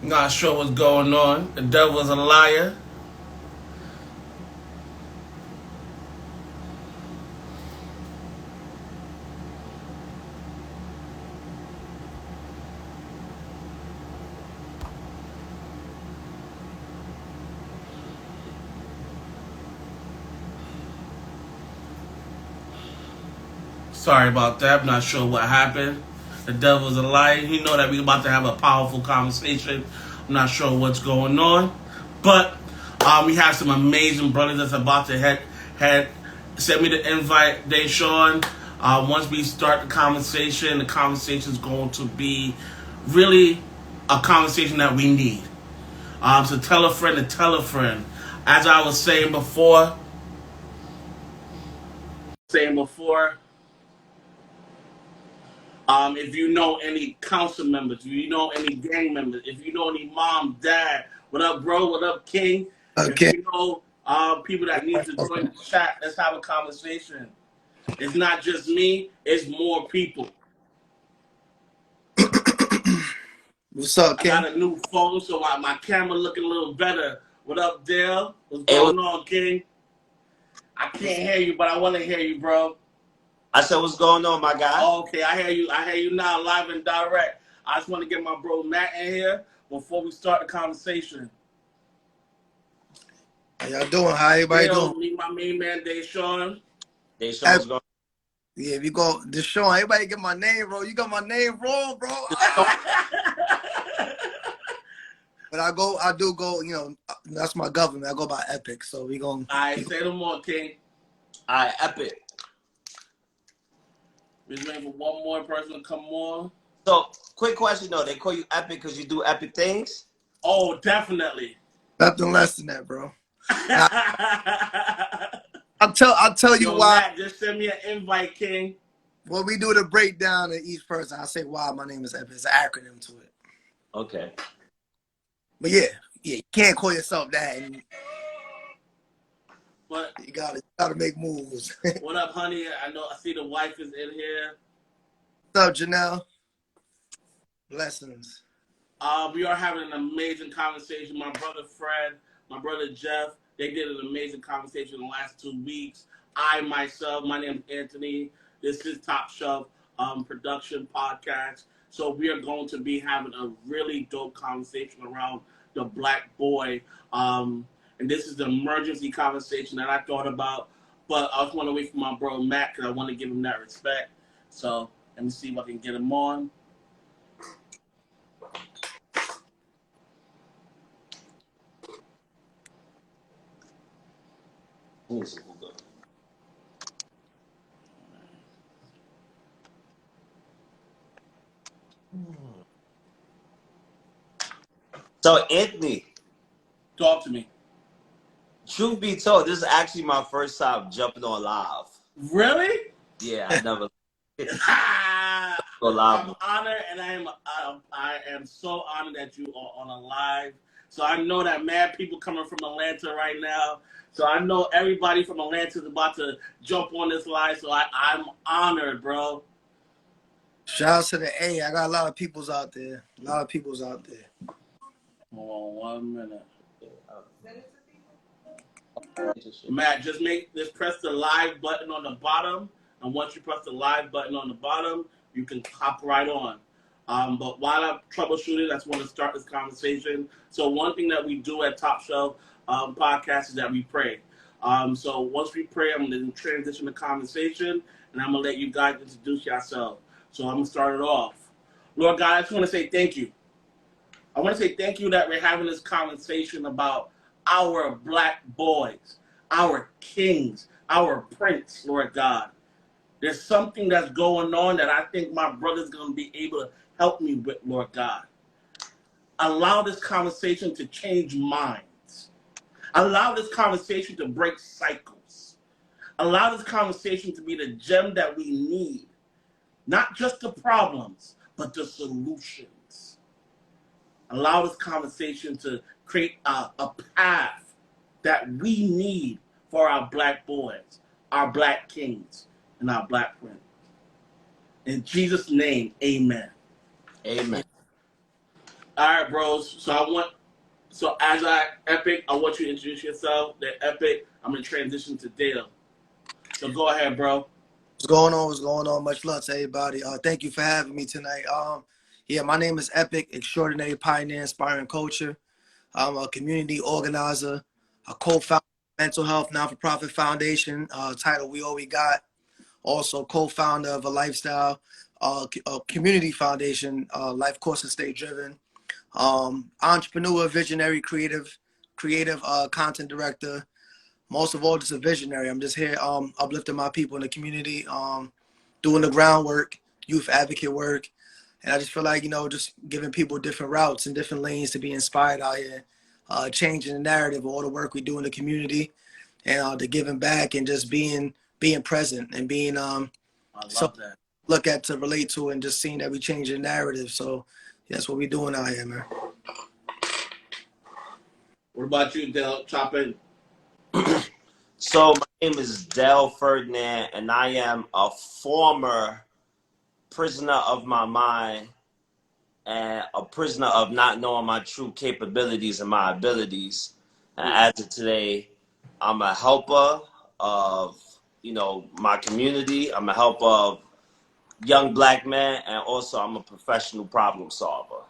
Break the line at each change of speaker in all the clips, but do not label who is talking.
Not sure what's going on. The devil's a liar. Sorry about that. I'm not sure what happened. The devil's a liar. You know that we're about to have a powerful conversation. I'm not sure what's going on. But we have some amazing brothers that's about to head send me the invite, Deshaun. Once we start the conversation is going to be really a conversation that we need. So tell a friend to tell a friend. As I was saying before, if you know any council members, if you know any gang members, if you know any mom, dad, what up, bro? What up, King? If
Okay.
you know people that need to join the chat, let's have a conversation. It's not just me; it's more people.
What's up,
I got
King?
a new phone, so my camera looking a little better. What up, Dale? What's
It was,
going on, King? I can't hear you, but I want to hear you, bro.
I said, what's going on, my guy?
Okay, I hear you. I hear you now, live and direct. I just want to get my bro Matt in here before we start the conversation.
How y'all doing? How everybody
Dale,
doing?
meet my main man, Deshaun.
They show what's going
Yeah, if you go Deshaun, everybody get my name wrong. You got my name wrong, bro.
on.
But I do go, that's my government. I go by Epic. So we going
I say no more, King.
All right, Epic.
We're just waiting for one more person to come on.
So, quick question, though. They call you Epic because you do epic things?
Oh, definitely.
nothing less than that, bro. Now, I'll tell you
Yo,
why.
Matt, just send me an invite, King.
When we do the breakdown of each person, I'll say why my name is Epic. It's an acronym to it.
Okay.
But yeah, you can't call yourself that. And
But
you gotta make moves.
what up, honey? I see the wife is in here.
What's up, Janelle? Blessings.
We are having an amazing conversation. My brother Fred, my brother Jeff, they did an amazing conversation in the last 2 weeks. I myself, my name is Anthony. This is Top Shelf Production Podcast. So we are going to be having a really dope conversation around the black boy. And this is the emergency conversation that I thought about. But I just want to wait for my bro Matt because I want to give him that respect. So let me see if I can get him on.
So, Anthony,
Talk to me.
truth be told, this is actually my first time jumping on live.
Really?
Yeah, I never go
I'm
live.
honored, and I am so honored that you are on a live. So I know that mad people coming from Atlanta right now. So I know everybody from Atlanta is about to jump on this live. So I'm honored, bro.
Shout out to the A. I got a lot of peoples out there.
Hold on 1 minute. Matt, just press the live button on the bottom, and once you press the live button on the bottom, you can hop right on. But while I'm troubleshooting, I just want to start this conversation. So one thing that we do at Top Shelf Podcast is that we pray. So once we pray, I'm going to transition the conversation, and I'm going to let you guys introduce yourself. So I'm going to start it off. Lord God, I just want to say thank you. I want to say thank you that we're having this conversation about our black boys, our kings, our prince, Lord God. There's something that's going on that I think my brother's going to be able to help me with, Lord God. Allow this conversation to change minds. Allow this conversation to break cycles. Allow this conversation to be the gem that we need. Not just the problems, but the solutions. Allow this conversation to create a path that we need for our black boys, our black kings, and our black prince. In Jesus' name, amen.
Amen.
All right, bros. So as Epic, I want you to introduce yourself. Then Epic, I'm gonna transition to Dale. So go ahead, bro.
What's going on? What's going on? Much love to everybody. Thank you for having me tonight. Yeah, my name is Epic, extraordinary pioneer, inspiring culture. I'm a community organizer, a co-founder of Mental Health Non-for-Profit Foundation, title We All We Got. Also co-founder of a lifestyle a community foundation, Life Course and Stay Driven. Entrepreneur, visionary, creative content director. Most of all, just a visionary. I'm just here uplifting my people in the community, doing the groundwork, youth advocate work. And I just feel like, just giving people different routes and different lanes to be inspired out here, changing the narrative of all the work we do in the community, and the giving back and just being present and being
I
so
love that.
look at to relate to and just seeing that we change the narrative. So that's what we're doing out here, man.
What about you, Dale? Chop in.
So my name is Del Ferdinand, and I am a former prisoner of my mind and a prisoner of not knowing my true capabilities and my abilities. And as of today, I'm a helper of, my community. I'm a helper of young black men, and also I'm a professional problem solver.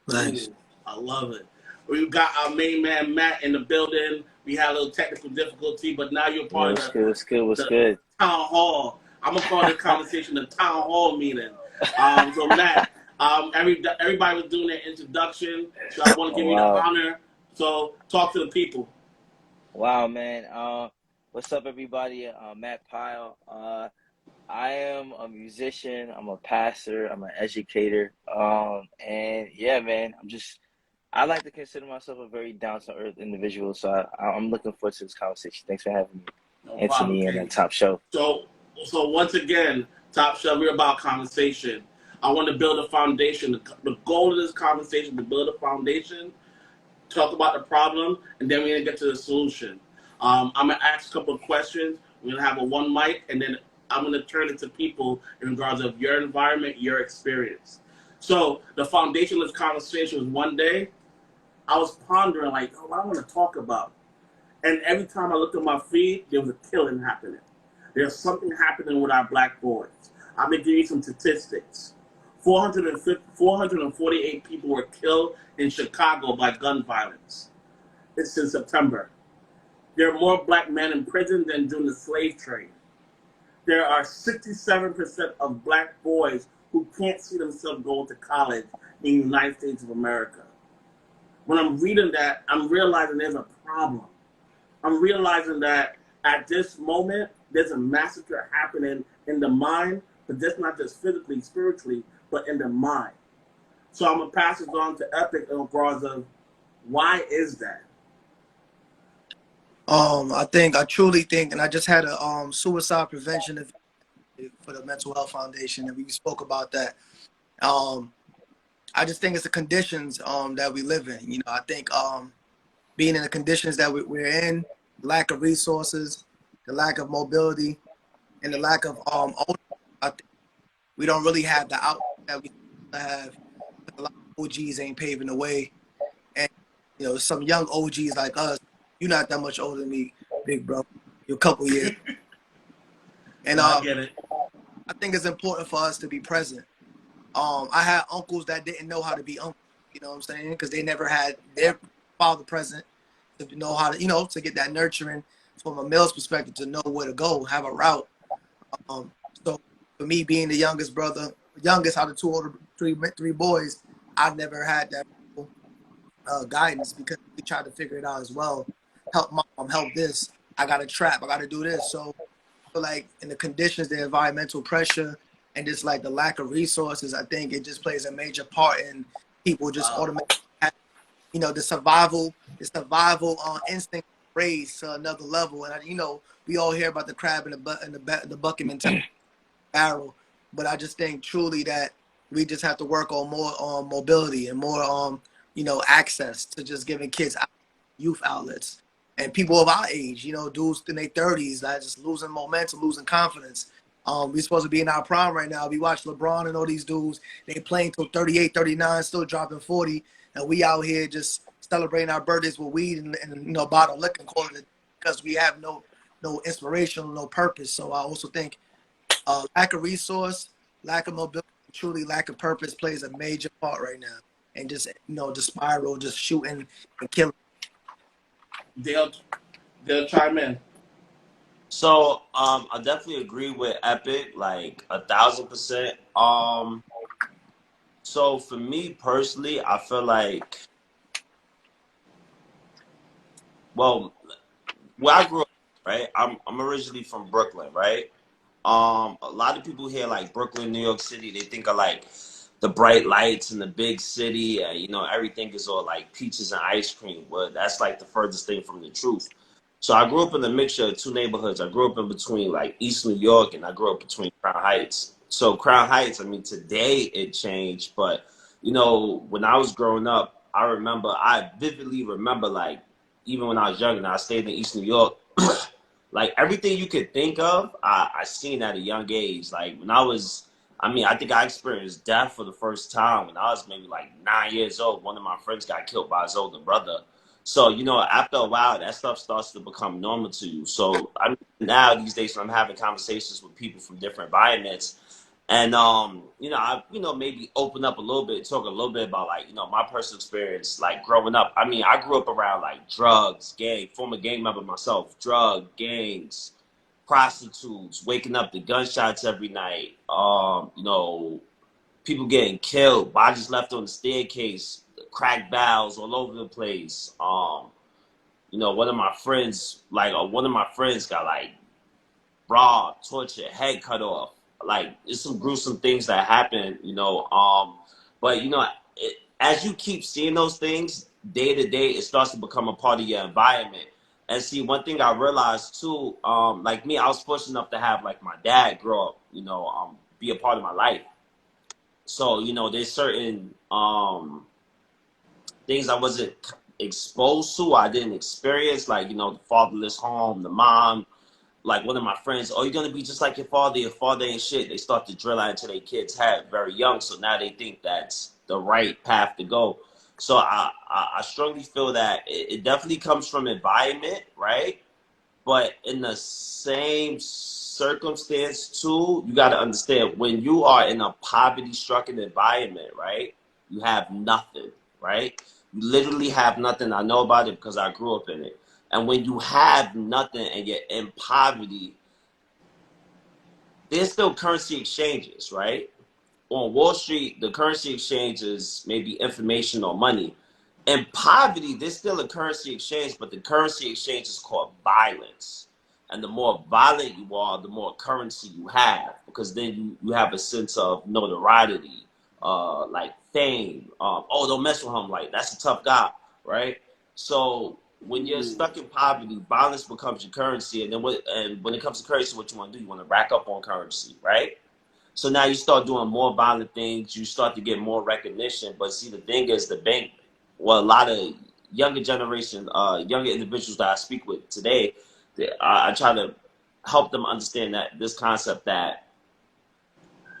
Nice.
Ooh, I love it. We've got our main man Matt in the building. We had a little technical difficulty, but now you're
Yeah,
part
what's
of
good? What's good? What's
the
good?
town hall. I'm gonna call this conversation the town hall meeting. So Matt, everybody was doing their introduction, so I want to
Oh
give you the
wow,
honor. So talk to the people.
wow, man. What's up, everybody? Matt Pyle. I am a musician. I'm a pastor. I'm an educator. And yeah, man, I like to consider myself a very down to earth individual. So I'm looking forward to this conversation. Thanks for having me,
No problem,
Anthony, and
King.
that Top Show.
So once again, Top Shelf, we're about conversation. I want to build a foundation. The goal of this conversation is to build a foundation, talk about the problem, and then we're gonna get to the solution. I'm gonna ask a couple of questions. We're gonna have a one mic, and then I'm gonna turn it to people in regards of your environment, your experience. So the foundation of this conversation was one day I was pondering like, oh, what I want to talk about. And every time I looked at my feed, there was a killing happening. There's something happening with our black boys. I'm going to give you some statistics. 448 people were killed in Chicago by gun violence. It's in September. There are more black men in prison than during the slave trade. There are 67% of black boys who can't see themselves going to college in the United States of America. When I'm reading that, I'm realizing there's a problem. I'm realizing that at this moment, there's a massacre happening in the mind, but that's not just physically, spiritually, but in the mind. So I'm going to pass it on to Epic in regards of why is that?
I truly think, and I just had a suicide prevention event for the Mental Health Foundation, and we spoke about that. I just think it's the conditions that we live in. I think being in the conditions that we're in, lack of resources, the lack of mobility, and the lack of ownership, I think we don't really have the outlet that we have. A lot of OGs ain't paving the way, and some young OGs like us. You're not that much older than me, big bro. You're a couple years, and
No, I get it.
I think it's important for us to be present. I had uncles that didn't know how to be uncles. You know what I'm saying? Because they never had their father present to know how to, to get that nurturing from a male's perspective to know where to go, have a route. Um, so for me, being the youngest brother, youngest out of three boys, I've never had that guidance because we tried to figure it out as well. Help mom, help this. I got to trap. I got to do this. So like in the conditions, the environmental pressure, and just like the lack of resources, I think it just plays a major part in people just automatically, the survival instinct raised to another level. And we all hear about the crab in the bucket mentality barrel, but I just think truly that we just have to work on more mobility and more access to just giving kids youth outlets. And people of our age, dudes in their 30s that just losing momentum, losing confidence. We supposed to be in our prime right now. We watch LeBron and all these dudes. They playing till 38, 39, still dropping 40. And we out here just celebrating our birthdays with weed and a bottle of liquor and calling it because we have no inspiration, no purpose. So I also think lack of resource, lack of mobility, truly lack of purpose plays a major part right now. And just, the spiral, just shooting and killing.
They'll chime in.
So I definitely agree with Epic, like 1,000%. So for me personally, I feel like, well, where I grew up, right? I'm originally from Brooklyn, right? A lot of people here like Brooklyn, New York City, they think of like the bright lights in the big city, and everything is all like peaches and ice cream. Well, that's like the furthest thing from the truth. So I grew up in a mixture of two neighborhoods. I grew up in between like East New York, and I grew up between Crown Heights. So Crown Heights, I mean, today it changed, but when I was growing up, I vividly remember, like, even when I was younger, and I stayed in East New York, like everything you could think of, I seen at a young age. Like when I think I experienced death for the first time when I was maybe like 9 years old. One of my friends got killed by his older brother. So, after a while, that stuff starts to become normal to you. So, now these days when I'm having conversations with people from different environments, and maybe open up a little bit, talk a little bit about, like, my personal experience, like growing up. I mean, I grew up around like drugs, former gang member myself, gangs, prostitutes, waking up to gunshots every night. People getting killed, bodies left on the staircase, cracked valves all over the place. One of my friends, got like robbed, tortured, head cut off. Like, it's some gruesome things that happen, but as you keep seeing those things day to day, it starts to become a part of your environment. And see, one thing I realized too, like me, I was fortunate enough to have like my dad grow up, be a part of my life. So, there's certain things I wasn't exposed to, I didn't experience, like, the fatherless home, the mom, like one of my friends, oh, you're gonna be just like your father ain't shit. They start to drill that into their kids' head very young, so now they think that's the right path to go. So I strongly feel that it definitely comes from environment, right? But in the same circumstance too, you got to understand when you are in a poverty-stricken environment, right? You have nothing, right? You literally have nothing. I know about it because I grew up in it. And when you have nothing and you're in poverty, there's still currency exchanges, right? On Wall Street, the currency exchange is maybe information or money. In poverty, there's still a currency exchange, but the currency exchange is called violence. And the more violent you are, the more currency you have, because then you have a sense of notoriety, like fame. Oh, don't mess with him, like that's a tough guy, right? So when you're stuck in poverty, violence becomes your currency, and when it comes to currency, what you want to do, you want to rack up on currency, right? So now you start doing more violent things. You start to get more recognition. But see, the thing is, the bank, well, a lot of younger generation, younger individuals that I speak with today, I try to help them understand that this concept that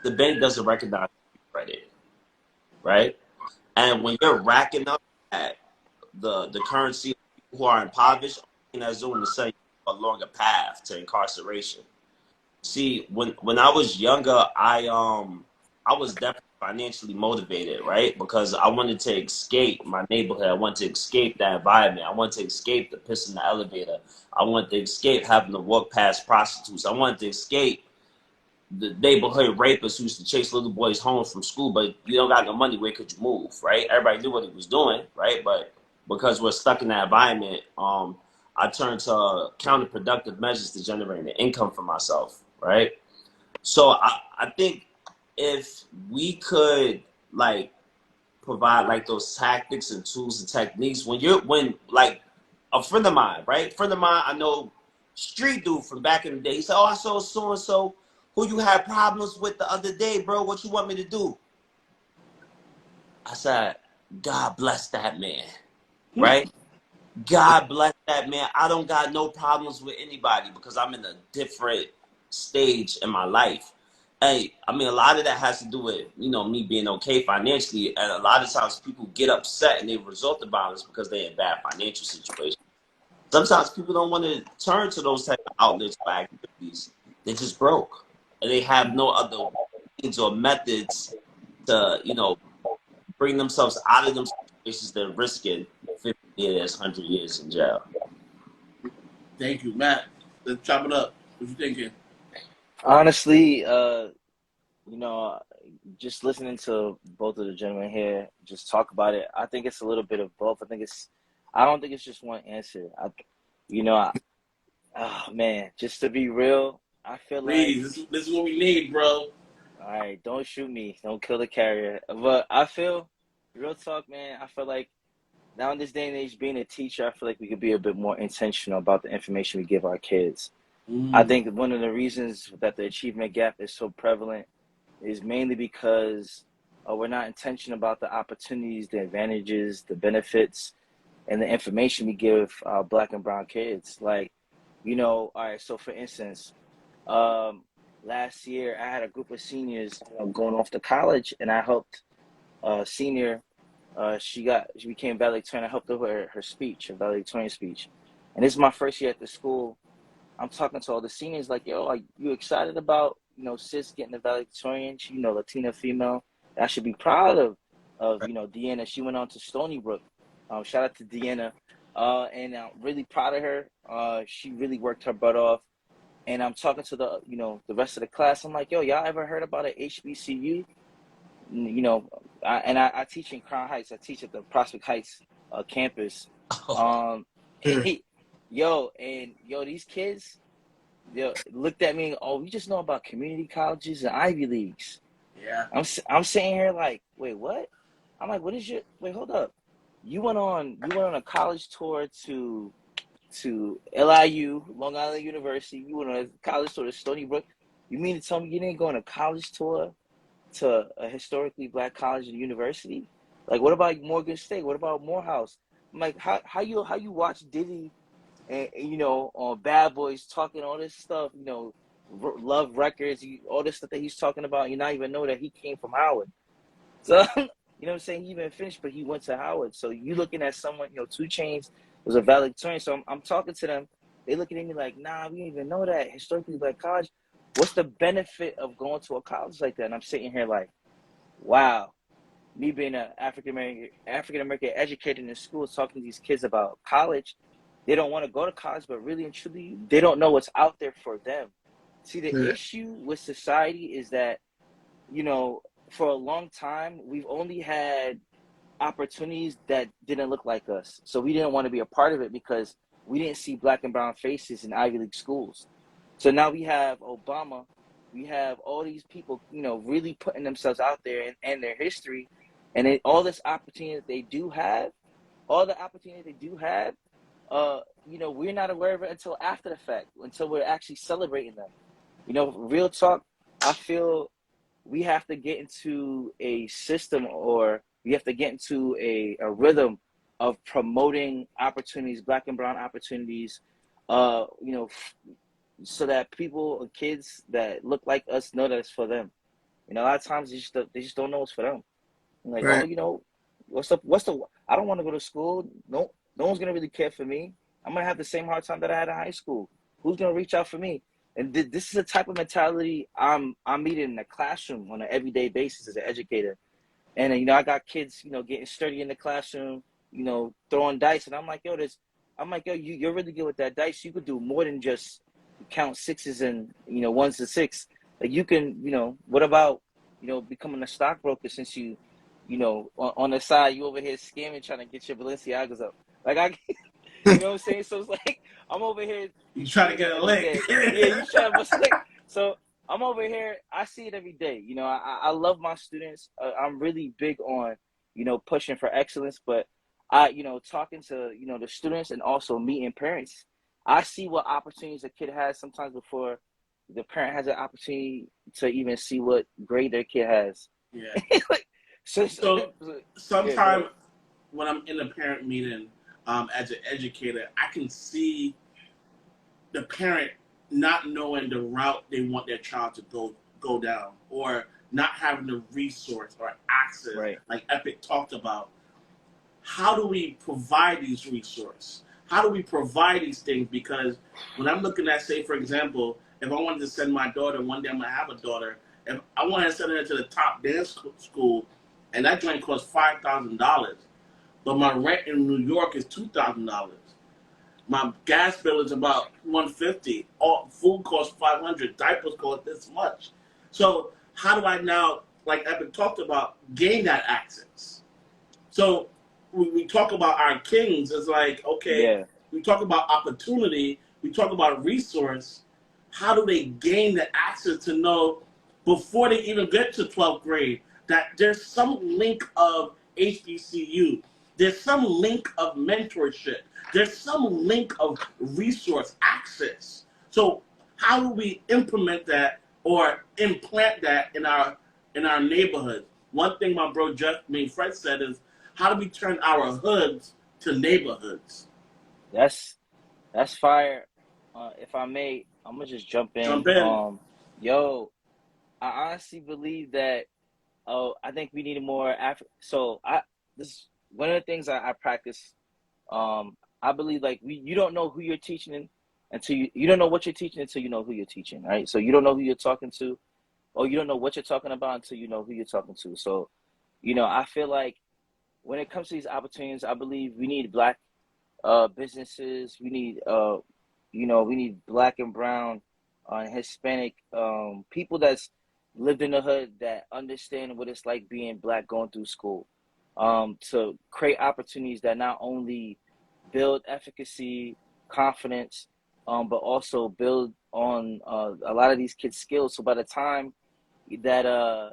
the bank doesn't recognize credit, right? And when you're racking up at the currency of people who are impoverished, that's doing to sell you a longer path to incarceration. See, when I was younger, I was definitely financially motivated, right? Because I wanted to escape my neighborhood. I wanted to escape that environment. I wanted to escape the piss in the elevator. I wanted to escape having to walk past prostitutes. I wanted to escape the neighborhood rapists who used to chase little boys home from school, but you don't got no money, where could you move, right? Everybody knew what he was doing, right? But because we're stuck in that environment, I turned to counterproductive measures to generate an income for myself, right? So I think if we could like provide like those tactics and tools and techniques when like a friend of mine, right? Friend of mine, I know, street dude from back in the day. He said, "Oh, I saw so and so who you had problems with the other day, bro. What you want me to do?" I said, "God bless that man," right? God bless that man. I don't got no problems with anybody because I'm in a different stage in my life. Hey, I mean, a lot of that has to do with, you know, me being okay financially. And a lot of times people get upset and they resort to violence because they're in a bad financial situation. Sometimes people don't want to turn to those type of outlets or activities. They're just broke. And they have no other means or methods to, you know, bring themselves out of them situations they're risking 50 years, 100 years in jail.
Thank you, Matt. Let's chop it up. What you thinking?
Honestly, you know, just listening to both of the gentlemen here just talk about it, I think it's a little bit of both. I don't think it's just one answer. You know, oh man, just to be real, I feel like,
Please, this is what we need, bro.
all right, don't shoot me, don't kill the carrier. But I feel, real talk, man, I feel like now in this day and age, being a teacher, I feel like we could be a bit more intentional about the information we give our kids. I think one of the reasons that the achievement gap is so prevalent is mainly because we're not intentional about the opportunities, the advantages, the benefits, and the information we give Black and brown kids. Like, you know, all right, so for instance, last year I had a group of seniors going off to college, and I helped a senior. She became valedictorian. I helped her speech, her valedictorian speech. And this is my first year at the school. I'm talking to all the seniors like, yo, are you excited about, you know, sis getting the valedictorian? She, you know, Latina female. I should be proud of, you know, Deanna. She went on to Stony Brook. Shout out to Deanna. And I'm really proud of her. She really worked her butt off. And I'm talking to the, you know, the rest of the class. I'm like, yo, y'all ever heard about an HBCU? You know, I teach in Crown Heights. I teach at the Prospect Heights campus. Yo, these kids, looked at me. Oh, you just know about community colleges and Ivy Leagues.
Yeah.
I'm sitting here like, wait, what? I'm like, what is your? Wait, hold up. You went on a college tour to LIU, Long Island University. You went on a college tour to Stony Brook. You mean to tell me you didn't go on a college tour to a historically Black college and university? Like, what about Morgan State? What about Morehouse? I'm like, how you watch Diddy and you know, on Bad Boys talking all this stuff, you know, Love Records, all this stuff that he's talking about, you not even know that he came from Howard. So, you know what I'm saying? He even finished, but he went to Howard. So you looking at someone, you know, 2 Chainz was a valedictorian. So I'm talking to them. They looking at me like, nah, we didn't even know that. Historically Black college. What's the benefit of going to a college like that? And I'm sitting here like, wow. Me being an African American educator in school, talking to these kids about college, they don't want to go to college, but really and truly, they don't know what's out there for them. See, the issue with society is that, you know, for a long time, we've only had opportunities that didn't look like us. So we didn't want to be a part of it because we didn't see Black and brown faces in Ivy League schools. So now we have Obama, we have all these people, you know, really putting themselves out there and their history, and all this opportunity that they do have, you know, we're not aware of it until after the fact, until we're actually celebrating them. You know, real talk, I feel we have to get into a system, or we have to get into a rhythm of promoting opportunities, Black and brown opportunities, you know, so that people or kids that look like us know that it's for them. You know, a lot of times they just don't know it's for them. Like, oh,
Right.
you know, what's the I don't want to go to school. No one's gonna really care for me. I'm gonna have the same hard time that I had in high school. Who's gonna reach out for me? And this is the type of mentality I'm meeting in the classroom on an everyday basis as an educator. And you know, I got kids, you know, getting sturdy in the classroom, you know, throwing dice, and I'm like, yo, you're really good with that dice. You could do more than just count sixes and, you know, ones to six. Like, you can, you know, what about, you know, becoming a stockbroker, since you know, on the side, you over here scamming, trying to get your Balenciagas up. Like, you know what I'm saying? So it's like, I'm over here
You trying to
seeing it
get a
every
lick?
day. Yeah, you trying to bust a lick. So I'm over here. I see it every day. You know, I love my students. I'm really big on, you know, pushing for excellence. But you know, talking to, you know, the students and also meeting parents, I see what opportunities a kid has sometimes before the parent has an opportunity to even see what grade their kid has.
Yeah.
Like, so
So
yeah, go
sometimes
ahead.
when I'm in a parent meeting, as an educator, I can see the parent not knowing the route they want their child to go down, or not having the resource or access,
Right.
like Epic talked about. How do we provide these resources? How do we provide these things? Because when I'm looking at, say, for example, if I wanted to send my daughter, one day I'm gonna have a daughter, if I wanted to send her to the top dance school, and that joint costs $5,000, but my rent in New York is $2,000. My gas bill is about $150. All food costs $500. Diapers cost this much. So how do I now, like Epic talked about, gain that access? So when we talk about our kings, it's like, okay,
Yeah.
we talk about opportunity, we talk about resource. How do they gain the access to know before they even get to 12th grade that there's some link of HBCU, there's some link of mentorship, there's some link of resource access. So how do we implement that or implant that in our neighborhoods? One thing my bro Fred said is, how do we turn our hoods to neighborhoods?
That's fire. If I may, I'm gonna just jump in.
Jump in.
Yo, I honestly believe that. Oh, I think we need more So this one of the things I practice. I believe like you don't know who you're teaching until you don't know what you're teaching until you know who you're teaching, right? So you don't know who you're talking to, or you don't know what you're talking about until you know who you're talking to. So, I feel like when it comes to these opportunities, I believe we need Black businesses. We need we need Black and brown and Hispanic people that's lived in the hood that understand what it's like being Black going through school. To create opportunities that not only build efficacy, confidence, but also build on a lot of these kids' skills. So by the time that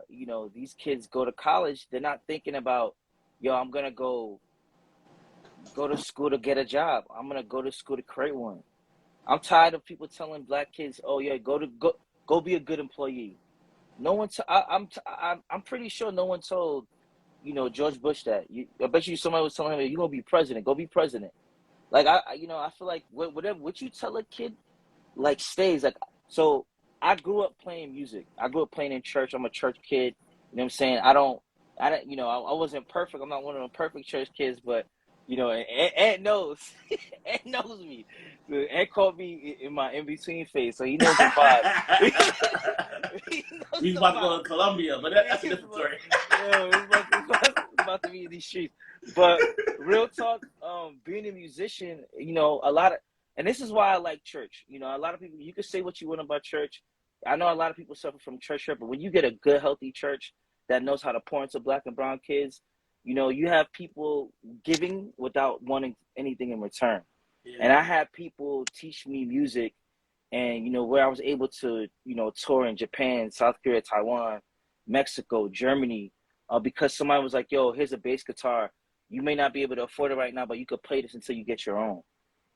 these kids go to college, they're not thinking about, yo, I'm gonna go to school to get a job. I'm gonna go to school to create one. I'm tired of people telling Black kids, oh yeah, go be a good employee. No one. I'm pretty sure no one told George Bush that. I bet you somebody was telling him, you're gonna be president. Go be president. Like I feel like what you tell a kid like stays. Like, so I grew up playing music. I grew up playing in church. I'm a church kid. You know what I'm saying? I don't, I wasn't perfect. I'm not one of them perfect church kids, but Ed knows. Ed knows me. So Ed called me in my in between phase, so he knows the vibe. He knows
He's
the
about to go
vibe.
to Colombia, but that's a different story.
It's about to be in these streets. But real talk, being a musician, a lot of, and this is why I like church. A lot of people, you can say what you want about church. I know a lot of people suffer from church hurt, but when you get a good, healthy church that knows how to pour into Black and brown kids, you have people giving without wanting anything in return.
Yeah.
And I had people teach me music, and where I was able to tour in Japan, South Korea, Taiwan, Mexico, Germany, because somebody was like, yo, here's a bass guitar. You may not be able to afford it right now, but you could play this until you get your own.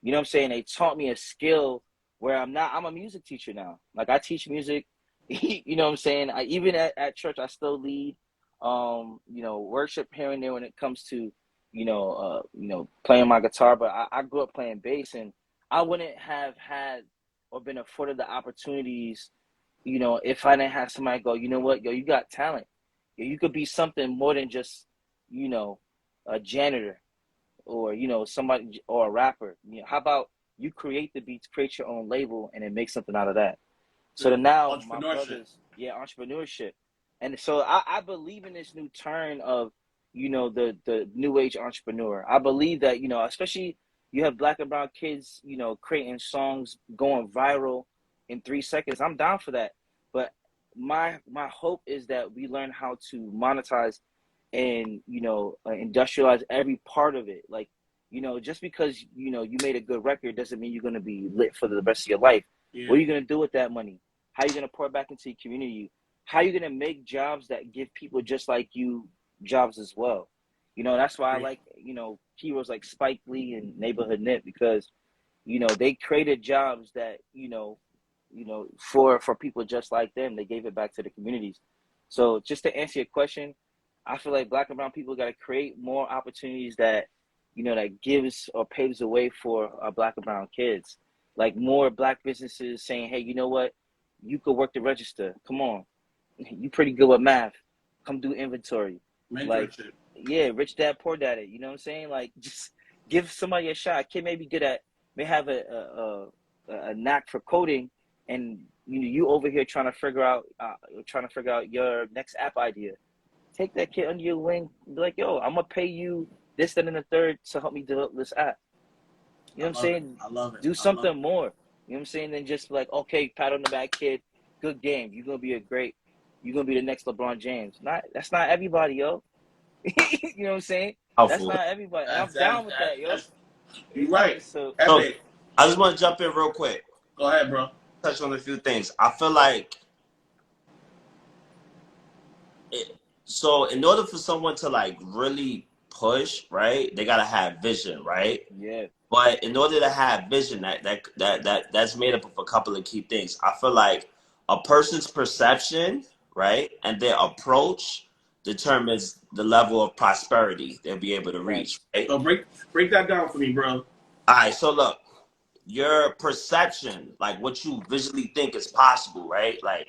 You know what I'm saying? They taught me a skill where I'm a music teacher now. Like, I teach music. You know what I'm saying? Even at church, I still lead worship here and there when it comes to playing my guitar. But I grew up playing bass, and I wouldn't have had or been afforded the opportunities if I didn't have somebody go, you know what, yo, you got talent. Yo, you could be something more than just a janitor, or somebody, or a rapper. How about you create the beats, create your own label, and then make something out of that? So then now my
Entrepreneurship.
brothers, entrepreneurship. And so I believe in this new turn of, the new age entrepreneur. I believe that, especially you have Black and brown kids, creating songs going viral in 3 seconds. I'm down for that. But my hope is that we learn how to monetize and, industrialize every part of it. Like, just because, you made a good record doesn't mean you're going to be lit for the rest of your life.
Yeah.
What are you going to do with that money? How are you going to pour it back into your community? How are you going to make jobs that give people just like you jobs as well? That's why I like, heroes like Spike Lee and Neighborhood Nip, because, they created jobs that, for people just like them. They gave it back to the communities. So just to answer your question, I feel like Black and brown people got to create more opportunities that, that gives or paves the way for our Black and brown kids. like more black businesses saying, hey, you know what? You could work the register. Come on. You pretty good with math. Come do inventory. Like,
Mentorship.
yeah, rich dad, poor dad. You know what I'm saying? Like, just give somebody a shot. Kid may be good at, may have a knack for coding, and you over here trying to figure out your next app idea. Take that kid under your wing. Be like, yo, I'm gonna pay you this, that, and the third to help me develop this app. You know what I'm
I love it.
saying?
I love it.
Do
I love
something
it.
more. You know what I'm saying? Than just like, okay, pat on the back, kid. Good game. You're gonna be the next LeBron James. That's not everybody, yo. You know what I'm saying? That's
Powerful.
not everybody. And I'm down with that, yo.
You're right.
So
So
Epic.
I just want to jump in real quick.
Go ahead, bro.
Touch on a few things. I feel like so in order for someone to like really push, right, they gotta have vision, right?
yeah,
But in order to have vision, that's made up of a couple of key things. I feel like a person's perception, right, and their approach determines the level of prosperity they'll be able to reach,
facts.
right?
So break that down for me, bro.
All right, so look, your perception, like what you visually think is possible, right? Like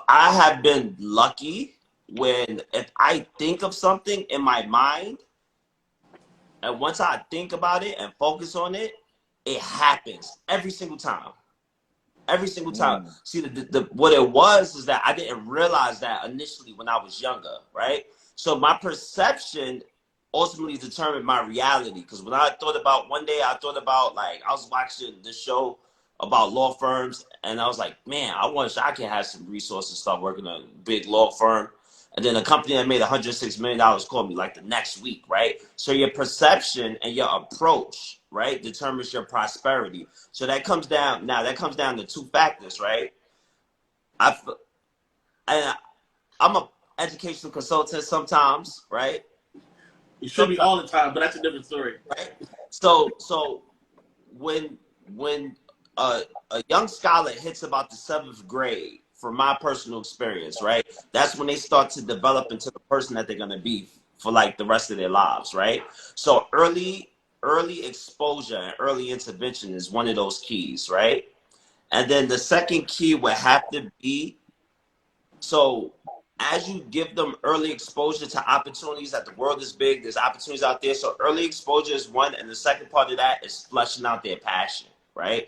I have been lucky when if I think of something in my mind, and once I think about it and focus on it, it happens every single time. Every single time.
Mm,
See, what it was is that I didn't realize that initially when I was younger, right? So my perception ultimately determined my reality. Because when I thought about one day, I thought about like I was watching this show about law firms, and I was like, man, I wish I could have some resources, start working at a big law firm. And then a company that made $106 million called me like the next week, right? So your perception and your approach, right, determines your prosperity. So that comes down to two factors, right? I and I'm a educational consultant sometimes, right?
You should be
Sometimes,
all the time, but that's a different story.
right? So when a young scholar hits about the seventh grade, from my personal experience, right? That's when they start to develop into the person that they're gonna be for like the rest of their lives, right? So early exposure and early intervention is one of those keys, right? And then the second key would have to be so as you give them early exposure to opportunities that the world is big, there's opportunities out there. So early exposure is one, and the second part of that is fleshing out their passion, right?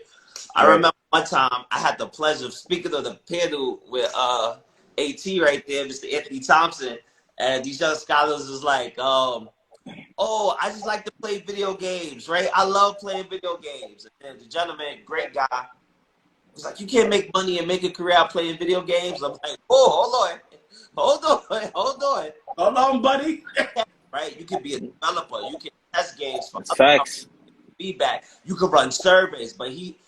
I
right.
remember one time I had the pleasure of speaking to the panel with AT right there, Mr. Anthony Thompson, and these young scholars was like, oh, I just like to play video games, right? I love playing video games. And the gentleman, great guy, was like, you can't make money and make a career out playing video games. I'm like, oh, hold on.
Hold on, buddy.
Right? You can be a developer. You can test games for
It's
other companies,
facts.
feedback. You can run surveys, but he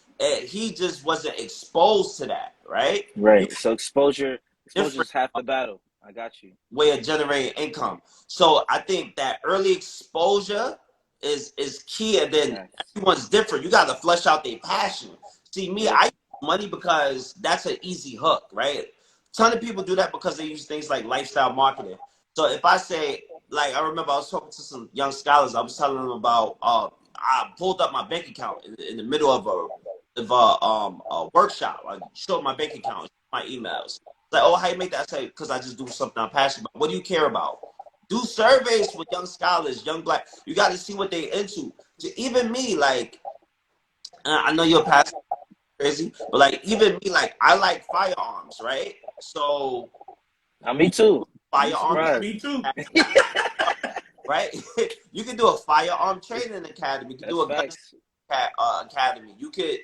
just wasn't exposed to that, right? You
Right. So exposure
different
is half the battle. I got you.
way of generating income. So I think that early exposure is key, and then
Facts.
everyone's different. You got to flesh out their passion. See, me,
Yep.
I use money because that's an easy hook, right? A ton of people do that because they use things like lifestyle marketing. So if I say, like, I remember I was talking to some young scholars. I was telling them about I pulled up my bank account in the middle of a workshop. I showed my bank account, my emails. Like, oh, how you make that? I say, because I just do something I'm passionate about. What do you care about? Do surveys with young scholars, young black. You got to see what they into. To even me, like, I know you're passionate, crazy, but like, even me, like, I like firearms, right? So
Me
you can
too.
do
You'd be
firearm,
surprised.
Me too.
right? You can do a firearm training academy. You can
That's
do a gun
facts.
academy. You could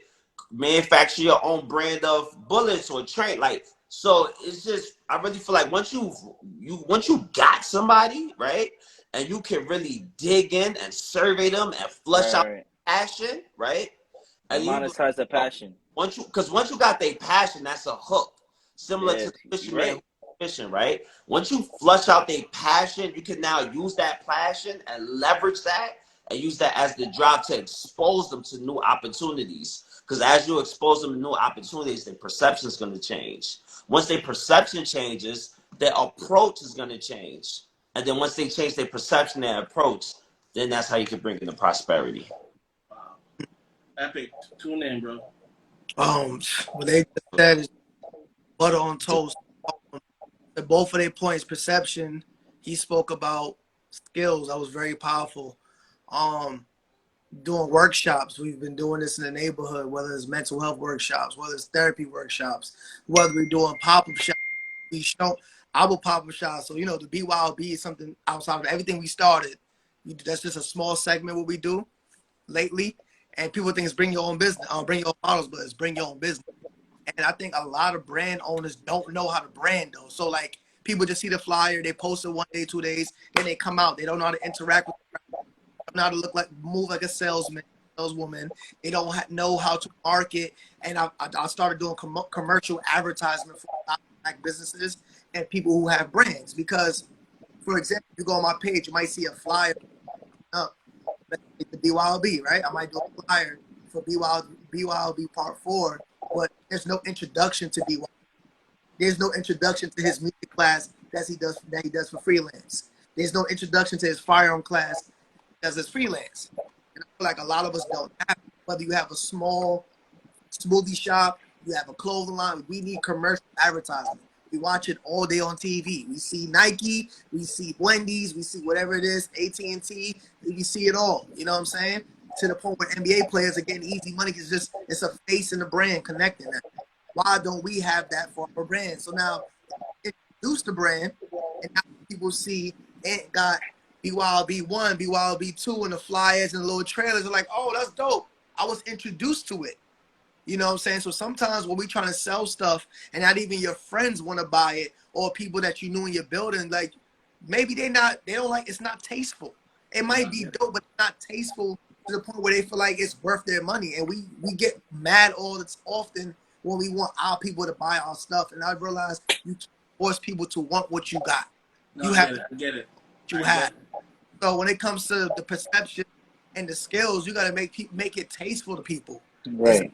manufacture your own brand of bullets or train. Like, so it's just I really feel like once you got somebody, right, and you can really dig in and survey them and flush out
Right.
passion, right,
And
and you
monetize the passion.
once you got their passion, that's a hook, similar
Yeah,
to the
you're
fisherman
right.
who's fishing, right? Once you flush out their passion, you can now use that passion and leverage that and use that as the drive to expose them to new opportunities. Because as you expose them to new opportunities, their perception is going to change. Once their perception changes, their approach is going to change. And then once they change their perception and approach, then that's how you can bring in the prosperity.
Wow. Epic, tune in, bro.
What they just said is butter on toast. Both of their points, perception. He spoke about skills. That was very powerful. Um, Doing workshops. We've been doing this in the neighborhood, whether it's mental health workshops, whether it's therapy workshops, whether we're doing pop-up shops. We show our pop-up shops. So, the BYOB is something outside of everything we started. That's just a small segment what we do lately. And people think it's bring your own business, bring your own models, but it's bring your own business. And I think a lot of brand owners don't know how to brand though. So like people just see the flyer, they post it 1 day, 2 days, then they come out. They don't know how to interact with, don't know how to move like a saleswoman. They don't know how to market. And I started doing commercial advertisement for black businesses and people who have brands. Because, for example, if you go on my page, you might see a flyer up, the BYOB, right? I might do a flyer for BYOB Part 4, but there's no introduction to BYOB. There's no introduction to his music class that he does for freelance. There's no introduction to his firearm class as his freelance. And I feel like a lot of us don't have it. Whether you have a small smoothie shop, you have a clothing line, we need commercial advertisement. We watch it all day on TV. We see Nike, we see Wendy's, we see whatever it is, AT&T, we see it all. You know what I'm saying? To the point where NBA players are getting easy money because it's a face and a brand connecting them. Why don't we have that for our brand? So now introduce the brand, and now people see it got BYOB1, BYOB2, and the flyers and the little trailers are like, oh, that's dope. I was introduced to it. You know what I'm saying? So sometimes when we trying to sell stuff and not even your friends want to buy it, or people that you knew in your building, like maybe they don't like, it's not tasteful. It might be dope, but it's not tasteful to the point where they feel like it's worth their money. And we get mad all the often when we want our people to buy our stuff. And I realize you can't force people to want what you got.
No,
You
I
have
get it.
you have. So when it comes to the perception and the skills, you got to make it tasteful to people.
Right.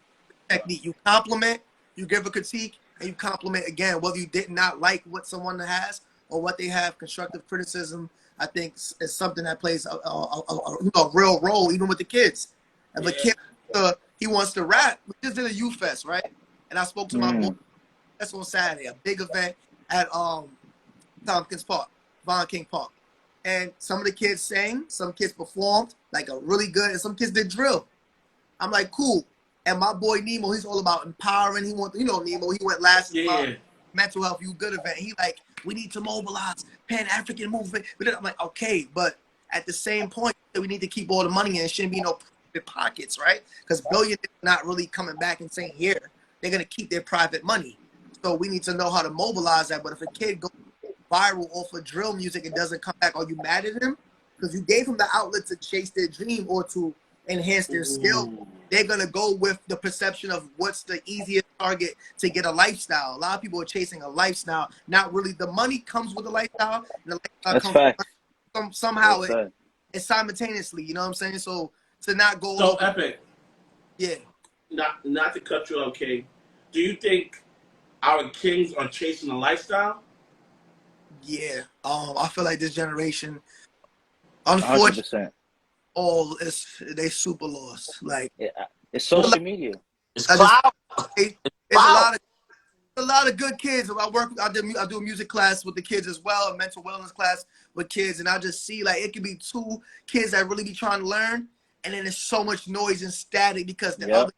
Technique. You compliment, you give a critique, and you compliment again. Whether you did not like what someone has or what they have, constructive criticism, I think is something that plays a real role, even with the kids. If a kid he wants to rap, we just did a youth fest, right? And I spoke to my boy. That's on Saturday, a big event at Tompkins Park, Von King Park. And some of the kids sang, some kids performed like a really good, and some kids did drill. I'm like, cool. And my boy Nemo, he's all about empowering. He wants, Nemo, he went last mental health, you good event. He like, we need to mobilize Pan-African movement. But I'm like, okay, but at the same point, we need to keep all the money in. It shouldn't be no private pockets, right? Because billionaires are not really coming back and saying, here, they're going to keep their private money. So we need to know how to mobilize that. But if a kid goes viral off of drill music and doesn't come back, are you mad at him? Because you gave him the outlet to chase their dream or to enhance their skill. They're going to go with the perception of what's the easiest target to get a lifestyle. A lot of people are chasing a lifestyle. Not really. The money comes with the lifestyle. And the lifestyle comes somehow it's simultaneously. You know what I'm saying? So to not go.
So Epic.
Yeah.
Not to cut you off, okay. Do you think our kings are chasing a lifestyle?
Yeah. I feel like this generation, unfortunately,
100%.
they super lost. Like
it's social media.
It's cloud.
It's a lot of good kids. I do a music class with the kids as well, a mental wellness class with kids, and I just see like it could be two kids that really be trying to learn, and then there's so much noise and static because the other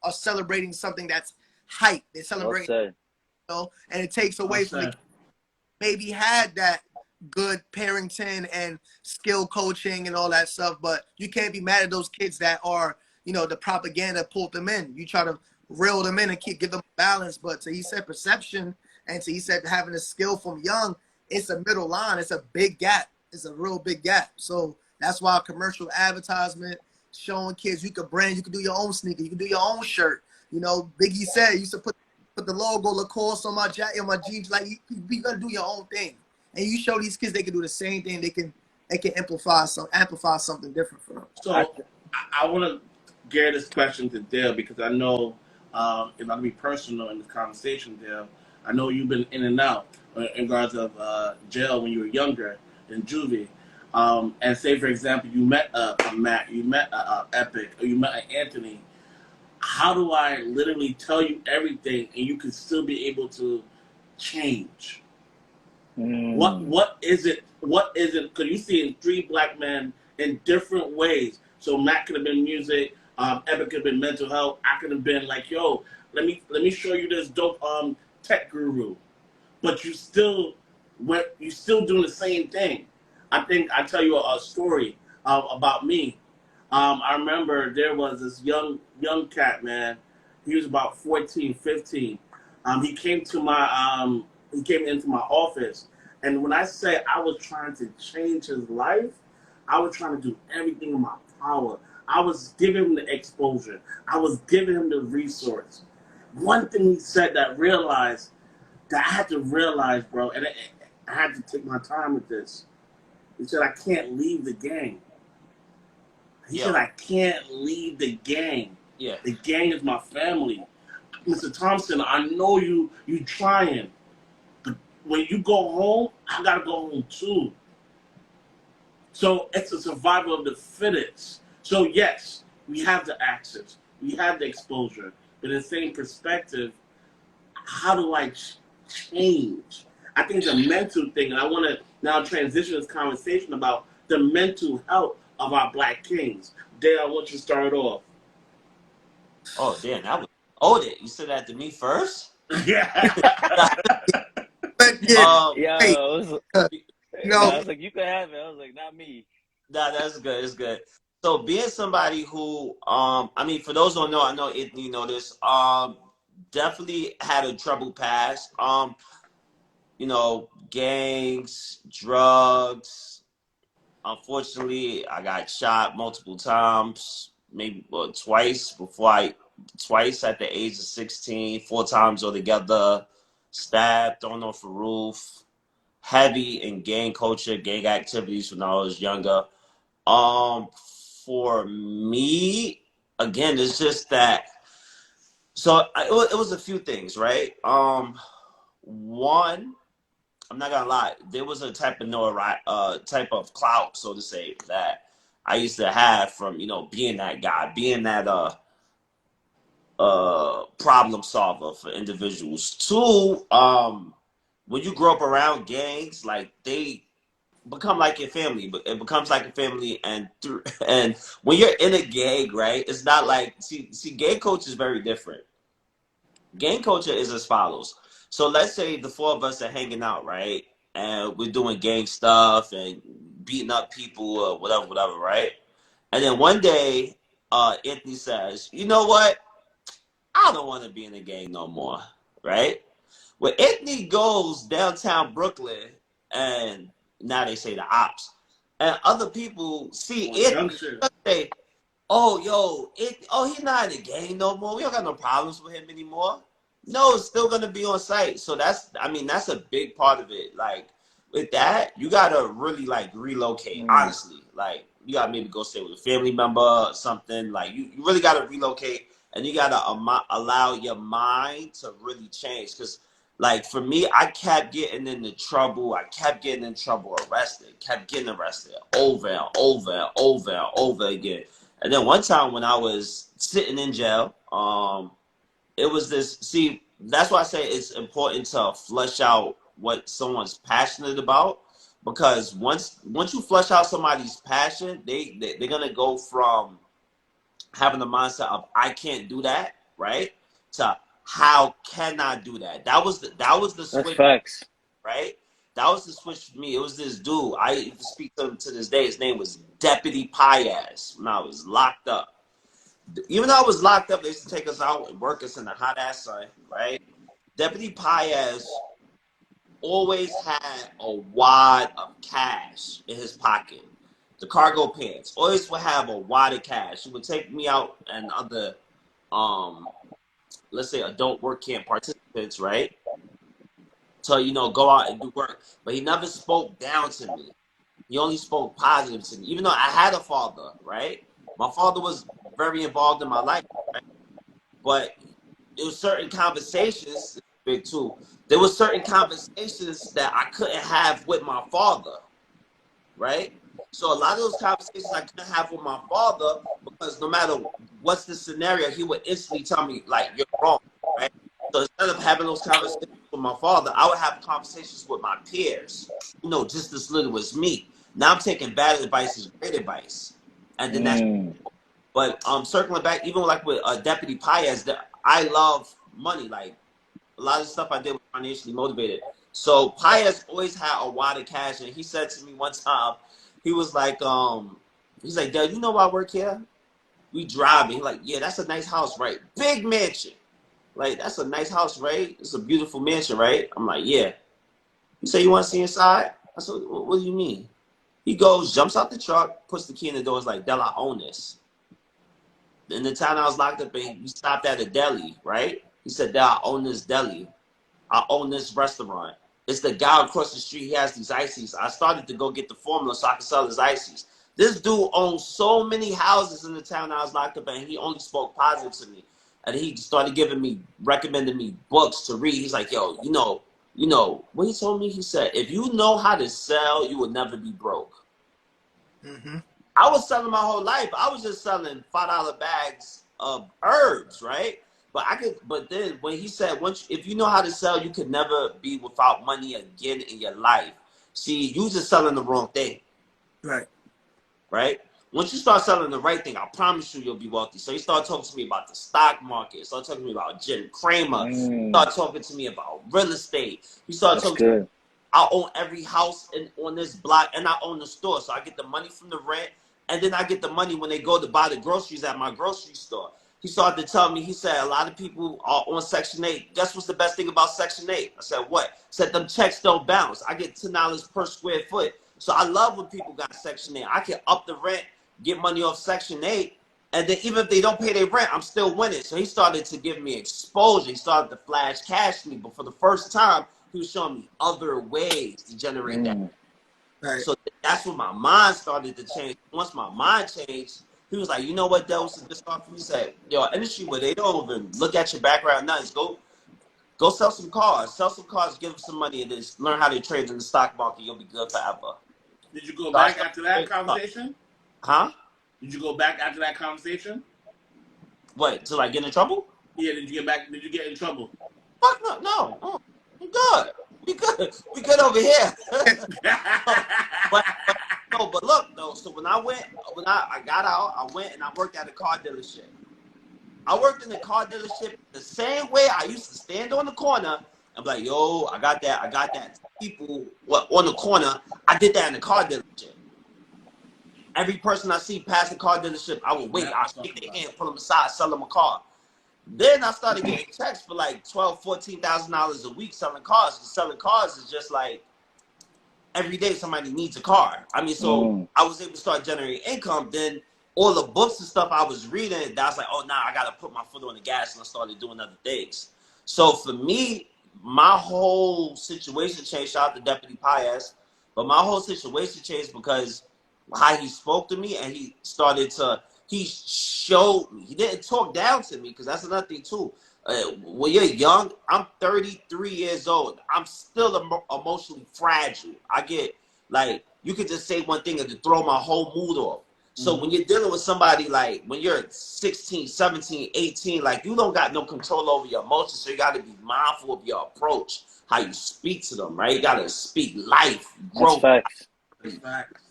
are celebrating something that's hype. They're celebrating, and it takes away from the maybe had that good parenting and skill coaching and all that stuff, but you can't be mad at those kids that are, the propaganda pulled them in. You try to reel them in and give them balance, but he said perception, and he said having a skill from young, it's a middle line. It's a big gap. It's a real big gap. So that's why commercial advertisement, showing kids you could brand, you can do your own sneaker, you can do your own shirt. Biggie said you used to put the logo Lacoste on my jacket, on my jeans, like you gotta do your own thing. And you show these kids they can do the same thing. They can amplify something different for them.
So I want to gear this question to Dale because I know if I can be personal in this conversation, Dale, I know you've been in and out in regards of jail when you were younger in juvie. And say for example, you met a Matt, you met a Epic, or you met an Anthony. how do I literally tell you everything and you can still be able to change? What is it? What is it? Because you see in three black men in different ways. So Matt could have been music, Epic could have been mental health. I could have been like, yo, let me show you this dope tech guru. But you still doing the same thing. I think I tell you a story about me. I remember there was this young cat, man. He was about 14, 15. He came into my office, and when I say I was trying to change his life, I was trying to do everything in my power. I was giving him the exposure. I was giving him the resource. One thing he said that I had to realize, bro, and I had to take my time with this. He said, I can't leave the gang. He said, I can't leave the gang.
Yeah.
The gang is my family. Mr. Thompson, I know you trying. But when you go home, I got to go home too. So it's a survival of the fittest. So yes, we have the access. We have the exposure. But in the same perspective, how do I change? I think it's a mental thing. And I want to now transition this conversation about the mental health of our black kings. Dale, I want you to start off.
Oh, damn, that was owed it. You said that to me first?
Yeah.
But yeah,
Yeah,
hey,
I was,
no,
I was like, you can have it. I was like, not me.
Nah, that's good. It's good. So being somebody who, I mean, for those who don't know, I know Anthony know this. Definitely had a troubled past. Gangs, drugs. Unfortunately, I got shot multiple times, maybe twice at the age of 16, 4 times altogether. Stabbed, thrown off a roof. Heavy in gang culture, gang activities when I was younger. Um, for me, again, it's just that. So it was a few things, right? One, I'm not gonna lie, there was a type of clout, so to say, that I used to have from being that guy, being that problem solver for individuals. Two, when you grow up around gangs, like they become like your family, but it becomes like a family, and through and when you're in a gang, right, it's not like see gang culture is very different. Gang culture is as follows. So let's say the four of us are hanging out, right, and we're doing gang stuff and beating up people or whatever, right, and then one day Anthony says, you know what, I don't want to be in the gang no more, right. Well, Anthony goes downtown Brooklyn, and now they say the ops, and other people see
On
Anthony
Junction.
and say, "Oh, he's not in the game no more. We don't got no problems with him anymore." No, it's still gonna be on site. So that's a big part of it. Like with that, you gotta really like relocate.
Mm.
Honestly, like you gotta maybe go stay with a family member or something. Like you really gotta relocate, and you gotta allow your mind to really change. Because like for me, I kept getting into trouble. I kept getting in trouble, arrested, kept getting arrested over and over and over and over again. And then one time when I was sitting in jail, it was this. See, that's why I say it's important to flesh out what someone's passionate about, because once you flesh out somebody's passion, they're gonna go from having the mindset of I can't do that, right, to how can I do that. That was the
That's
switch,
facts.
right? That was the switch for me. It was this dude. I even speak to him to this day. His name was Deputy Piaz when I was locked up. Even though I was locked up, they used to take us out and work us in the hot ass sun, right? Deputy Paez always had a wad of cash in his pocket. The cargo pants always would have a wad of cash. He would take me out and other, um, let's say, adult work camp participants, right? To go out and do work, but he never spoke down to me. He only spoke positive to me, even though I had a father, right? My father was very involved in my life, right? But it was certain conversations, big too. There were certain conversations that I couldn't have with my father, right? So a lot of those conversations I couldn't have with my father because no matter what's the scenario, he would instantly tell me, like, you're wrong, right? So instead of having those conversations with my father, I would have conversations with my peers, you know, just as little as me. Now I'm taking bad advice as great advice. And then that's,
Mm.
but circling back, even like with Deputy Paez, I love money. Like, a lot of stuff I did was financially motivated. So Paez always had a wad of cash, and he said to me one time, he was like, he's like, Dad, you know why I work here? We driving. He's like, yeah, that's a nice house, right? Big mansion. Like, that's a nice house, right? It's a beautiful mansion, right? I'm like, yeah. He said, you want to see inside? I said, what do you mean? He goes, jumps out the truck, puts the key in the door. Is like, Del, I own this. In the town I was locked up in, we stopped at a deli, right? He said, Del, I own this deli. I own this restaurant. It's the guy across the street. He has these ices. I started to go get the formula so I could sell his ices. This dude owns so many houses in the town I was locked up in, and he only spoke positive to me. And he started recommending me books to read. He's like, yo, what he told me? He said, if you know how to sell, you will never be broke.
Mm-hmm.
I was selling my whole life. I was just selling $5 bags of herbs, right? But then when he said, if you know how to sell, you could never be without money again in your life. See, you just selling the wrong thing,
Right.
right? Once you start selling the right thing, I promise you, you'll be wealthy. So he started talking to me about the stock market. He started talking to me about Jim Cramer. He started talking to me about real estate. He started
That's
talking to me.
good.
I own every house on this block, and I own the store. So I get the money from the rent, and then I get the money when they go to buy the groceries at my grocery store. He started to tell me, he said, a lot of people are on Section 8. Guess what's the best thing about Section 8? I said, what? He said, them checks don't bounce. I get $10 per square foot. So I love when people got Section 8. I can up the rent, get money off Section 8, and then even if they don't pay their rent, I'm still winning. So he started to give me exposure. He started to flash cash me. But for the first time, he was showing me other ways to generate that.
Right.
So that's when my mind started to change. Once my mind changed, he was like, you know what, that was a good start for me. He said, yo, industry where they don't even look at your background, nothing. Go sell some cars. Sell some cars, give them some money, and then learn how to trade in the stock market. You'll be good forever.
Did you go
So I
back
started
after that conversation?
Huh?
Did you go back after that conversation?
What, to like get in trouble?
Yeah, did you get back? Did you get in trouble?
Fuck no, no. We good. We good. We good over here. but look though. So when I got out, I went and I worked at a car dealership. I worked in the car dealership the same way I used to stand on the corner and be like, yo, I got that. People on the corner, I did that in the car dealership. Every person I see pass the car dealership, I would wait. I'll shake their hand, pull them aside, sell them a car. Then I started getting checks for like $12,000, $14,000 a week selling cars. Selling cars is just like every day somebody needs a car. I mean, so I was able to start generating income. Then all the books and stuff I was reading, I was like, oh, now I got to put my foot on the gas, and I started doing other things. So for me, my whole situation changed. Shout out to Deputy Paez. But my whole situation changed because how he spoke to me, and he showed me. He didn't talk down to me, because that's another thing too. When you're young, I'm 33 years old. I'm still emotionally fragile. I get, like, you could just say one thing and to throw my whole mood off. So when you're dealing with somebody, like when you're 16, 17, 18, like, you don't got no control over your emotions. So you got to be mindful of your approach, how you speak to them, right? You got to speak life, growth.
That's
Facts.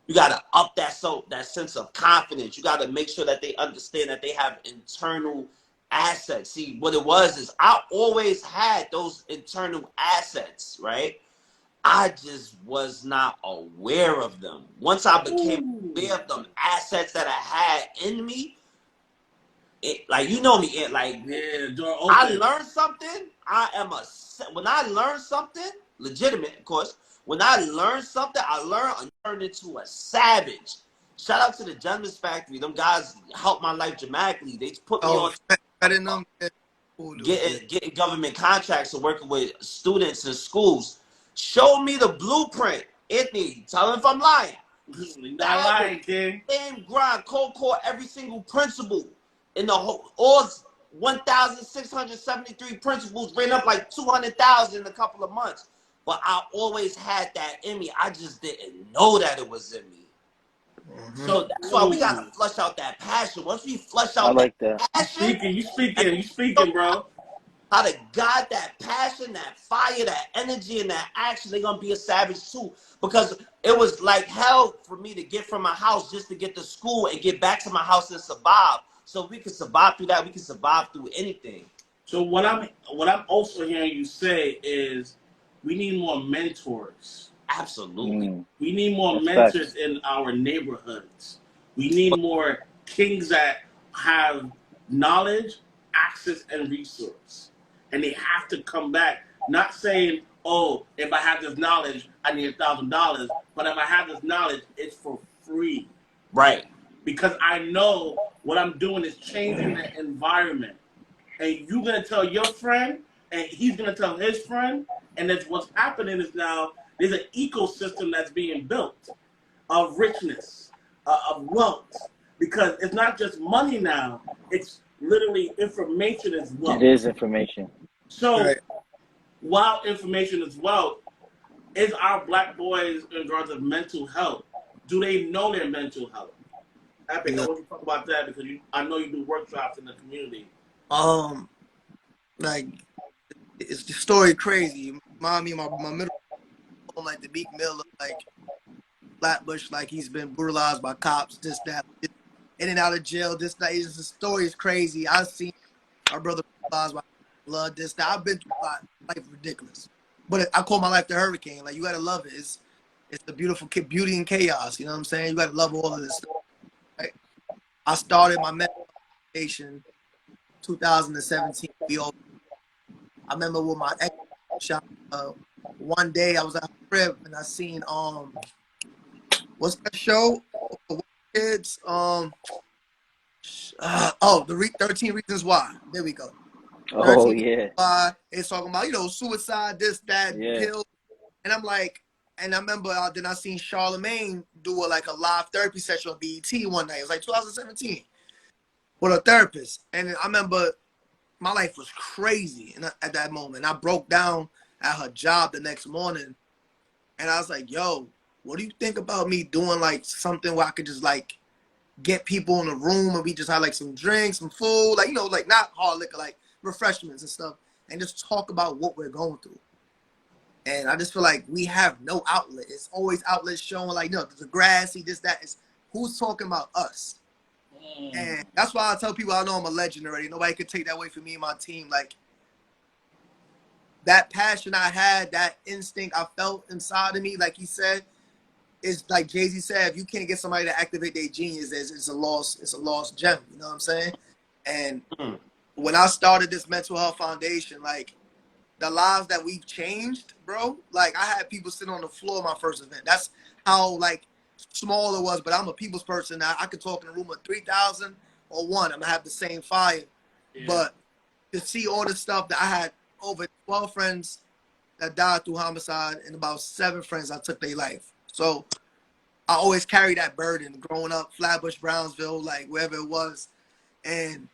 You got to up that sense of confidence. You got to make sure that they understand that they have internal assets. See, what it was is I always had those internal assets, right? I just was not aware of them. Once I became aware of them assets that I had in me, like, you know me, like,
Yeah, the door open.
I learned something. When I learn something, legitimate, of course. When I learn something, I turn into a savage. Shout out to the Genesis Factory. Them guys helped my life dramatically. They put me on getting government contracts and working with students in schools. Show me the blueprint. Anthony, tell him if I'm lying.
You're not lying, King.
Same grind, cold core, every single principle in the whole, all 1,673 principles, ran up like 200,000 in a couple of months. But I always had that in me. I just didn't know that it was in me. So that's why we gotta
Ooh.
flush out that passion. Once we flush
I
out that
like that.
You
passion,
speaking, you
and
speaking, you speaking, bro.
how to guide that passion, that fire, that energy, and that action, they're gonna be a savage too. Because it was like hell for me to get from my house just to get to school and get back to my house and survive. So if we can survive through that, we can survive through anything.
So what I'm also hearing you say is we need more mentors.
Absolutely.
Mm,
We need more
that's facts.
mentors in our neighborhoods. We need more kings that have knowledge, access, and resource. And they have to come back, not saying, oh, if I have this knowledge, I need $1,000. But if I have this knowledge, it's for free.
Right.
Because I know what I'm doing is changing the environment. And you're gonna tell your friend, and he's gonna tell his friend, and that's what's happening is now there's an ecosystem that's being built of richness, of wealth, because it's not just money now; it's literally information is
It
wealth.
is information.
So
Right.
while information is wealth, is our black boys in regards of mental health? Do they know their mental health? Epic, I
Yeah.
want you to talk about that because I know you do workshops in the community.
Um, like it's the story crazy. Mommy, my middle school, like the Meek Mill, like Flatbush, like he's been brutalized by cops, this, that, in and out of jail, this, that. It's, the story is crazy. I've seen my brother brutalized by blood, this, that. I've been through a lot. Life ridiculous. But I call my life the hurricane. Like, you gotta love it. It's the beautiful beauty and chaos. You know what I'm saying? You gotta love all of this stuff, right? I started my meditation 2017. I remember with my ex shop, one day I was at her crib and I seen what's that show? Kids the 13 Reasons Why. There we go.
Oh
13 Reasons
yeah,
Why. It's talking about suicide, this, that,
yeah.
pills, and I'm like, and I remember then I seen Charlemagne do a live therapy session on BET one night. It was like 2017 with a therapist, and I remember my life was crazy and at that moment. I broke down at her job the next morning, and I was like, "Yo, what do you think about me doing like something where I could just like get people in the room and we just have like some drinks, some food, like like not hard liquor, like refreshments and stuff, and just talk about what we're going through." And I just feel like we have no outlet. It's always outlets showing like, the grassy, this, that. Is who's talking about us? And that's why I tell people I know I'm a legend already. Nobody could take that away from me and my team. Like, that passion I had, that instinct I felt inside of me, like he said, is like Jay-Z said, if you can't get somebody to activate their genius, it's a lost gem. You know what I'm saying? And
Mm.
when I started this mental health foundation, like the lives that we've changed, bro, like I had people sitting on the floor of my first event. That's how like small it was, but I'm a people's person now. I could talk in a room of 3,000 or one. I'm gonna have the same fire.
Yeah.
But to see all the stuff that I had, over 12 friends that died through homicide and about 7 friends that took their life. So I always carry that burden growing up, Flatbush, Brownsville, like wherever it was. And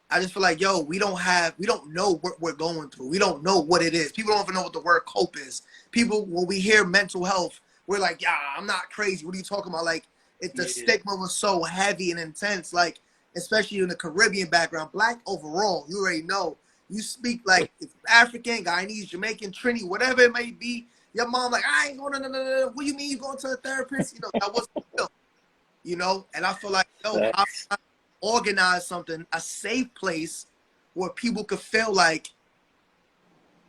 I just feel like, we don't know what we're going through. We don't know what it is. People don't even know what the word cope is. People, when we hear mental health, we're like, yeah, I'm not crazy. What are you talking about? Like, the
Yeah.
stigma was so heavy and intense, like, especially in the Caribbean background, black overall, you already know. You speak like if African, Guyanese, Jamaican, Trini, whatever it may be, your mom like, I ain't going to, no. What do you mean you going to a therapist? That wasn't real. And I feel like, how
Facts.
organize something, a safe place where people could feel like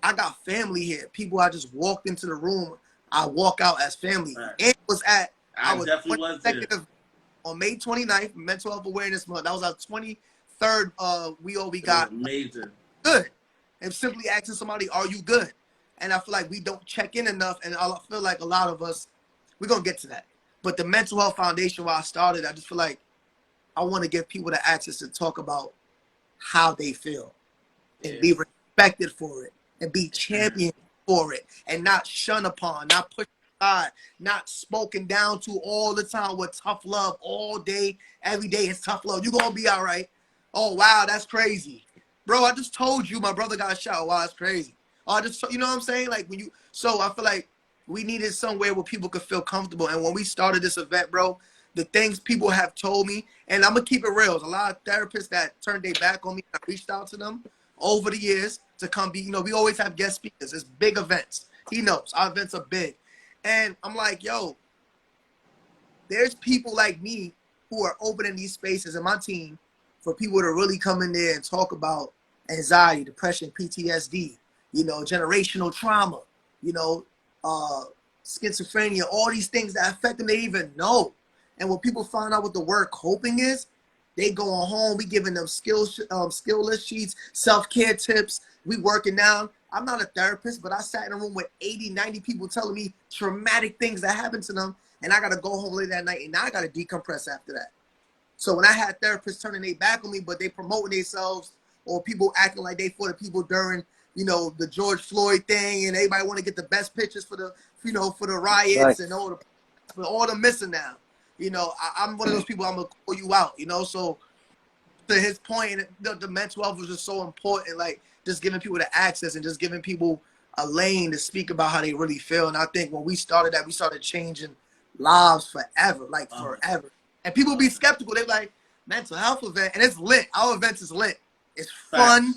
I got family here. People, I just walked into the room, I walk out as family.
Right.
And I
I
was
definitely was there.
22nd on May 29th, Mental Health Awareness Month. That was our 23rd we
It was
got
amazing.
good. And simply asking somebody, are you good? And I feel like we don't check in enough. And I feel like a lot of us, we're going to get to that. But the Mental Health Foundation, where I started, I just feel like I want to give people the access to talk about how they feel and be respected for it and be championed for it and not shunned upon, not pushed aside, not spoken down to all the time with tough love all day, every day. It's tough love. You're going to be all right. Oh, wow, that's crazy. Bro, I just told you my brother got shot. Wow, that's crazy. Oh, you know what I'm saying? Like so I feel like we needed somewhere where people could feel comfortable. And when we started this event, bro, the things people have told me, and I'm gonna keep it real. There's a lot of therapists that turned their back on me. I reached out to them over the years to come be, we always have guest speakers. It's big events. He knows our events are big. And I'm like, yo, there's people like me who are opening these spaces in my team for people to really come in there and talk about anxiety, depression, PTSD, generational trauma, you know, uh, schizophrenia, all these things that affect them they even know. And when people find out what the word coping is, they going home. We giving them skill list sheets, self-care tips. We working down. I'm not a therapist, but I sat in a room with 80, 90 people telling me traumatic things that happened to them. And I got to go home late that night, and now I got to decompress after that. So when I had therapists turning their back on me, but they promoting themselves, or people acting like they for the people during, the George Floyd thing, and everybody want to get the best pictures for the, for the riots and all the missing now. I'm one of those people. I'm gonna call you out. So to his point, the mental health was just so important. Like just giving people the access and just giving people a lane to speak about how they really feel. And I think when we started that, we started changing lives forever, like forever. And people be skeptical. They're like, mental health event, and it's lit. Our event is lit. It's fun.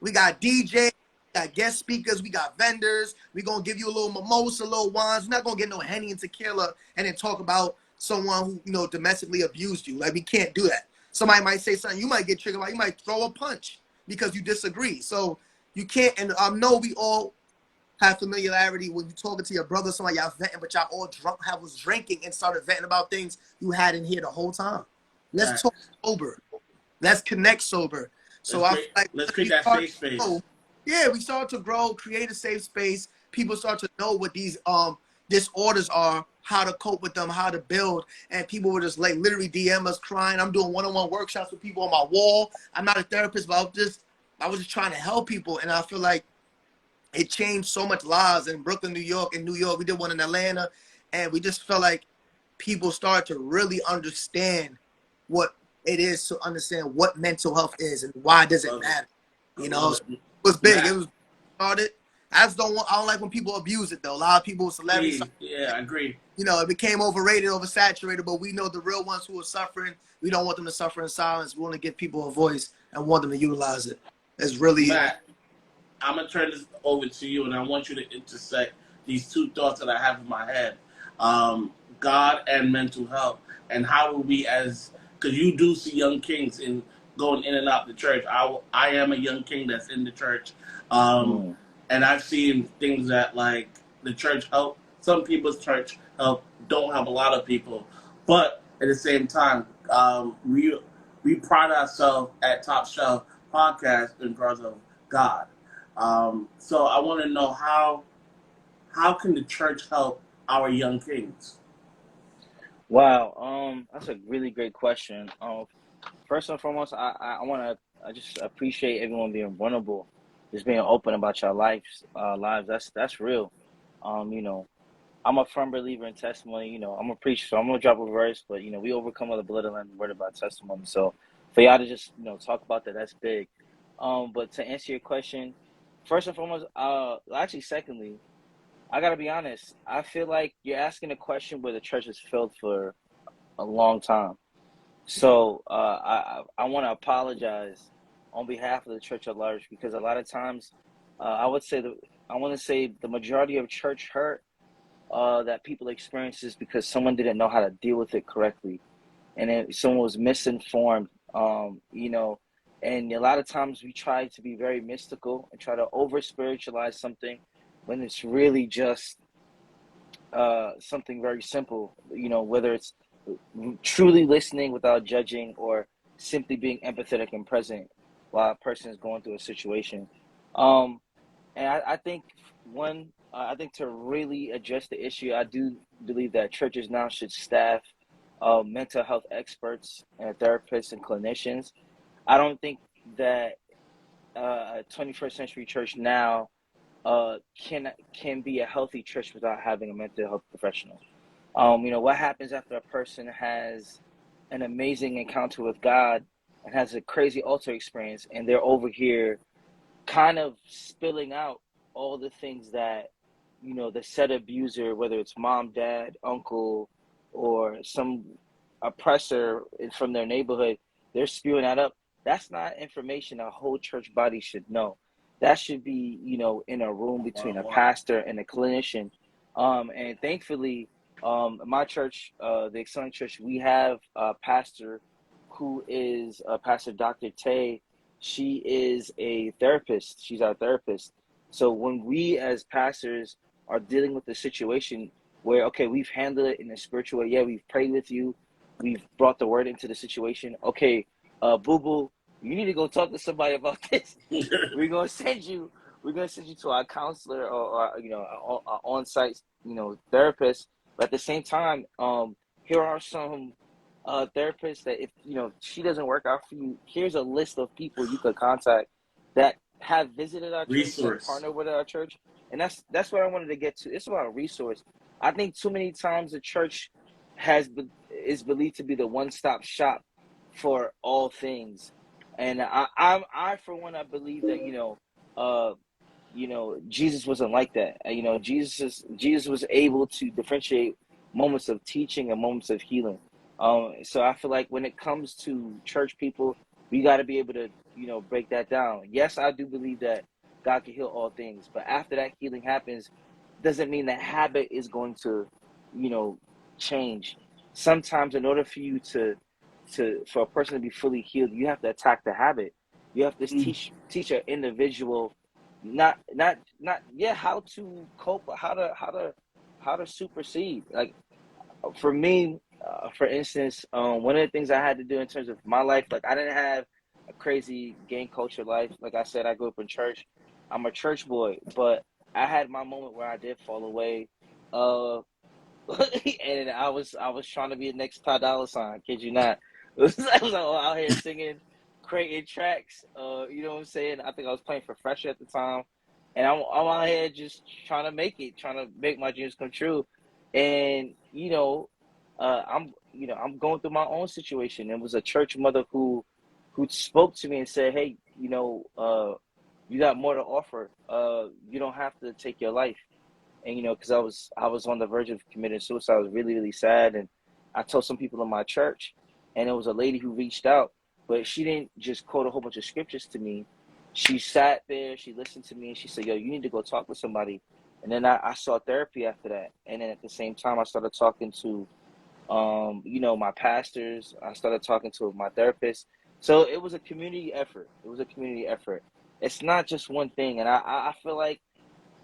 We got DJs, we got guest speakers, we got vendors. We gonna give you a little mimosa, a little wines. We're not gonna get no Henny and tequila and then talk about someone who domestically abused you. Like we can't do that. Somebody might say something, you might get triggered, like you might throw a punch because you disagree. So you can't, and I know we all have familiarity when you're talking to your brother, somebody y'all venting, but y'all all was drinking and started venting about things you had in here the whole time. Let's talk sober. Let's connect sober. So
let's create that safe space.
We start to grow, create a safe space. People start to know what these disorders are, how to cope with them, how to build. And people were just like literally DM us crying. I'm doing one-on-one workshops with people on my wall. I'm not a therapist, but I was just trying to help people. And I feel like it changed so much lives in Brooklyn, New York. In New York, we did one in Atlanta. And we just felt like people started to really understand what it is to understand what mental health is and why does it matter. It was big. It was started. I don't like when people abuse it though. A lot of people, celebrities.
Yeah, I agree.
It became overrated, oversaturated, but we know the real ones who are suffering. We don't want them to suffer in silence. We want to give people a voice and want them to utilize it. It's really
Matt, I'm gonna turn this over to you, and I want you to intersect these two thoughts that I have in my head: God and mental health, and how do we, because you do see young kings in going in and out the church. I am a young king that's in the church, and I've seen things that like the church help. Some people's church help don't help a lot of people, but at the same time, we pride ourselves at Top Shelf Podcast in terms of God. So I want to know how can the church help our young kings?
Wow, that's a really great question. First and foremost, I just appreciate everyone being vulnerable, just being open about your lives. That's real. I'm a firm believer in testimony. I'm a preacher, so I'm gonna drop a verse, but we overcome with the blood and the word about testimony. So for y'all to just talk about that, that's big. But to answer your question, first and foremost, actually, secondly, I gotta be honest. I feel like you're asking a question where the church has failed for a long time. So I want to apologize on behalf of the church at large because a lot of times, I want to say the majority of church hurt that people experience is because someone didn't know how to deal with it correctly, and then someone was misinformed. And a lot of times we try to be very mystical and try to over spiritualize something when it's really just something very simple. Whether it's truly listening without judging or simply being empathetic and present while a person is going through a situation. And I think I think to really address the issue, I do believe that churches now should staff mental health experts and therapists and clinicians. I don't think that a 21st century church now can be a healthy church without having a mental health professional. What happens after a person has an amazing encounter with God and has a crazy altar experience, and they're over here kind of spilling out all the things that the said abuser, whether it's mom, dad, uncle, or some oppressor from their neighborhood, they're spewing that up. That's not information a whole church body should know. That should be, in a room between a pastor and a clinician. And thankfully, my church, the Excellent Church, we have a pastor who is Pastor Dr. Tay. She is a therapist. She's our therapist. So when we as pastors are dealing with the situation where, okay, we've handled it in a spiritual way. Yeah, we've prayed with you. We've brought the word into the situation. Okay, boo-boo, you need to go talk to somebody about this. We're gonna send you to our counselor or our on-site therapist. But at the same time, here are some therapists that if she doesn't work out for you, here's a list of people you could contact that have visited our church, that partner with our church. And that's what I wanted to get to. It's about a resource. I think too many times the church is believed to be the one-stop shop for all things. And I for one, I believe that Jesus wasn't like that. Jesus was able to differentiate moments of teaching and moments of healing. So I feel like when it comes to church people, we got to be able to break that down. Yes, I do believe that God can heal all things, but after that healing happens, doesn't mean that habit is going to change. Sometimes in order for you for a person to be fully healed, you have to attack the habit. You have to teach an individual not how to cope, how to supersede. Like for me, for instance, one of the things I had to do in terms of my life, like I didn't have a crazy gang culture life. Like I said, I grew up in church. I'm a church boy, but I had my moment where I did fall away. And I was trying to be the next Ty Dolla $ign. Kid you not. I was out here singing, creating tracks. You know what I'm saying? I think I was playing for Fresh at the time, and I'm out here just trying to make my dreams come true. And I'm going through my own situation. It was a church mother who spoke to me and said, "Hey, you got more to offer. You don't have to take your life." And because I was on the verge of committing suicide. I was really, really sad, and I told some people in my church, and it was a lady who reached out, but she didn't just quote a whole bunch of scriptures to me. She sat there, she listened to me, and she said, "Yo, you need to go talk with somebody." And then I saw therapy after that, and then at the same time, I started talking to, my pastors. I started talking to my therapist. So it was a community effort. It's not just one thing, and I feel like,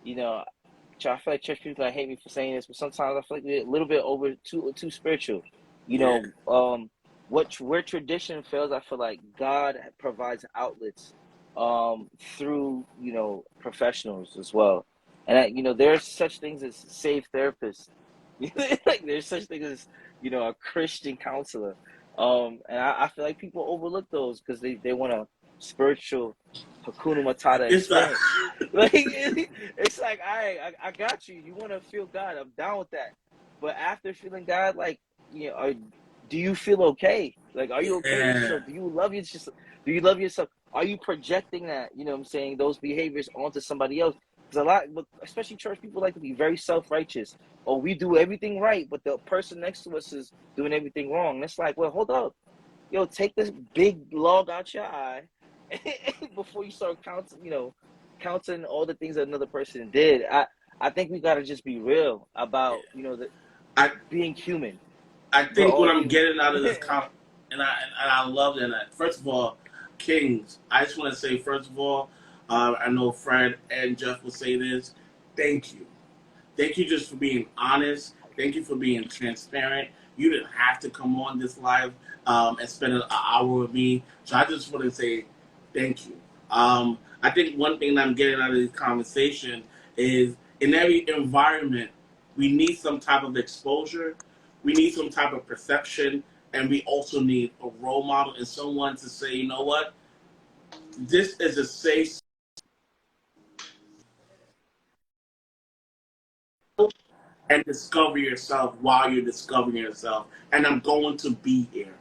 I feel like church people gonna hate me for saying this, but sometimes I feel like we're a little bit over too spiritual. Where tradition fails, I feel like God provides outlets through professionals as well. And there's such things as safe therapists. Like there's such things as a Christian counselor. And I feel like people overlook those because they want a spiritual Hakuna Matata experience. Like it's like, all right, I got you. You want to feel God? I'm down with that. But after feeling God, like do you feel okay? Like, are you okay with yourself? Do you love yourself? Do you love yourself? Are you projecting that? You know what I'm saying? Those behaviors onto somebody else. Because especially church people, like to be very self-righteous. Or we do everything right, but the person next to us is doing everything wrong. And it's like, well, hold up. Yo, take this big log out your eye before you start counting all the things that another person did. I think we gotta just be real about being human.
I think what I'm getting out of this and I love that. First of all, Kings, I just want to say, first of all, I know Fred and Jeff will say this. Thank you. Thank you just for being honest. Thank you for being transparent. You didn't have to come on this live and spend an hour with me. So I just want to say thank you. I think one thing that I'm getting out of this conversation is in every environment, we need some type of exposure. We need some type of perception. And we also need a role model and someone to say, you know what? This is a safe and discover yourself while you're discovering yourself. And I'm going to be here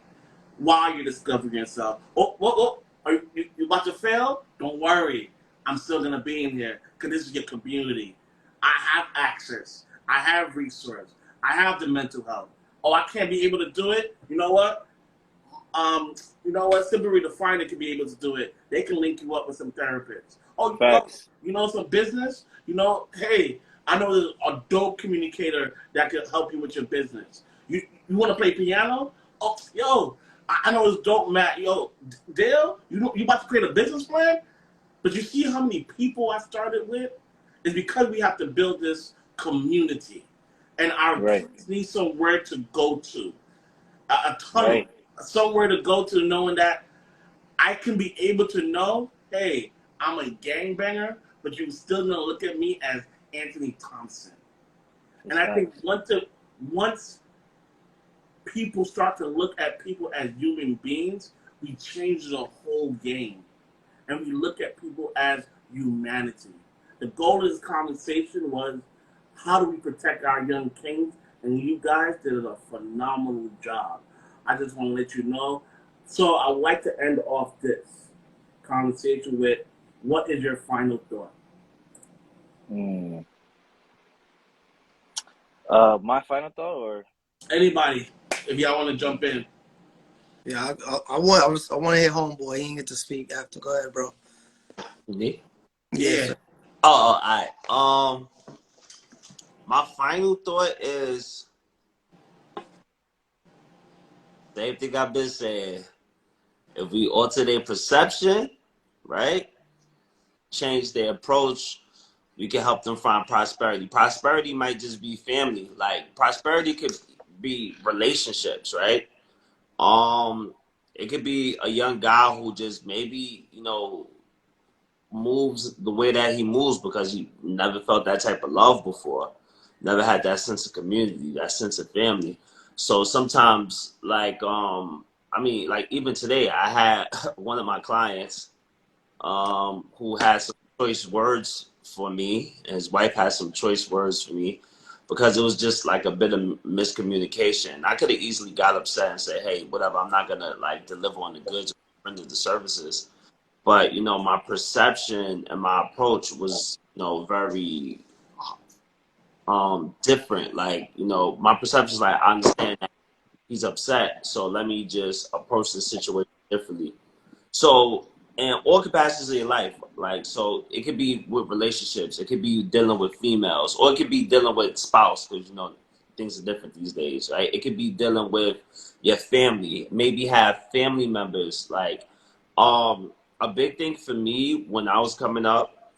while you're discovering yourself. Oh, are you about to fail? Don't worry. I'm still going to be in here because this is your community. I have access. I have resource. I have the mental health. oh, I can't be able to do it. You know what? Simple Redefined can be able to do it. They can link you up with some therapists. Oh,
Facts.
some business. Hey, I know there's a dope communicator that can help you with your business. You want to play piano? Oh, yo, I know this dope Matt. Yo, Dale, you about to create a business plan? But you see how many people I started with? It's because we have to build this community, and our
Right.
kids need somewhere to go to, a tunnel,
Right.
somewhere to go to, knowing that I can be able to know, hey, I'm a gangbanger, but you still gonna look at me as Anthony Thompson.
That's
And I think
facts.
once people start to look at people as human beings, we change the whole game. And we look at people as humanity. The goal of this conversation was, how do we protect our young kings? And you guys did a phenomenal job. I just want to let you know. So I would like to end off this conversation with, what is your final thought?
Mm. My final thought, or
Anybody, if y'all want to jump in.
Yeah, I want to hit homeboy. He didn't get to speak after. Go ahead, bro.
Me?
Yeah,
Yeah.
sir.
Oh, all right. My final thought is same thing I've been saying. If we alter their perception, right, change their approach, we can help them find prosperity. Prosperity might just be family. Like prosperity could be relationships, right? It could be a young guy who just maybe, moves the way that he moves because he never felt that type of love before, never had that sense of community, that sense of family. So sometimes, like even today, I had one of my clients who had some choice words for me, and his wife had some choice words for me because it was just like a bit of miscommunication. I could have easily got upset and said, "Hey, whatever, I'm not gonna like deliver on the goods, or render the services." But my perception and my approach was very different. Like my perception is like, I understand that he's upset, so let me just approach the situation differently. So in all capacities of your life, like, so it could be with relationships, it could be dealing with females, or it could be dealing with spouse, because things are different these days, right? It could be dealing with your family, maybe have family members. Like a big thing for me when I was coming up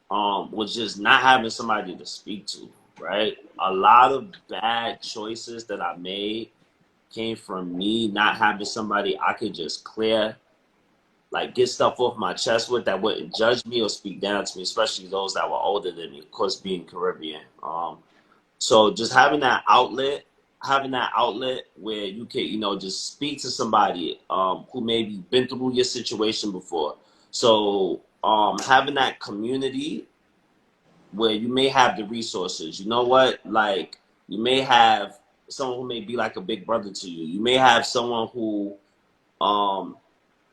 was just not having somebody to speak to, right? A lot of bad choices that I made came from me not having somebody I could just get stuff off my chest with, that wouldn't judge me or speak down to me, especially those that were older than me, of course, being Caribbean. So just having that outlet where you can, just speak to somebody who maybe been through your situation before. So having that community where you may have the resources, like you may have someone who may be like a big brother to you. You may have someone who um,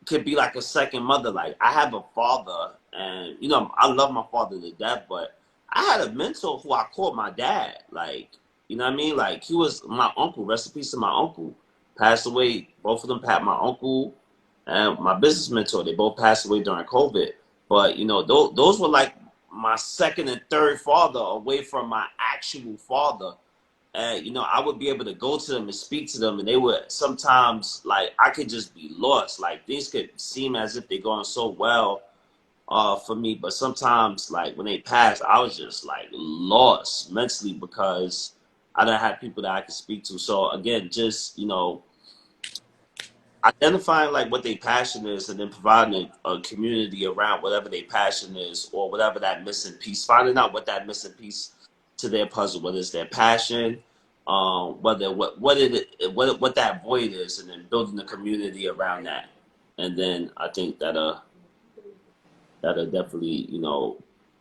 could be like a second mother. Like I have a father, and I love my father to death, but I had a mentor who I called my dad. Like, you know what I mean? Like he was my uncle. Rest in peace to my uncle. Passed away. Both of them, my uncle and my business mentor, they both passed away during COVID. But those were like my second and third father away from my actual father. And I would be able to go to them and speak to them, and they would sometimes, like, I could just be lost. Like things could seem as if they're going so well for me, but sometimes, like when they passed, I was just like lost mentally because I didn't have people that I could speak to. So again, just identifying like what their passion is, and then providing a community around whatever their passion is, or whatever that missing piece, finding out what that missing piece to their puzzle, whether it's their passion, whether what that void is, and then building a community around that. And then I think that'll definitely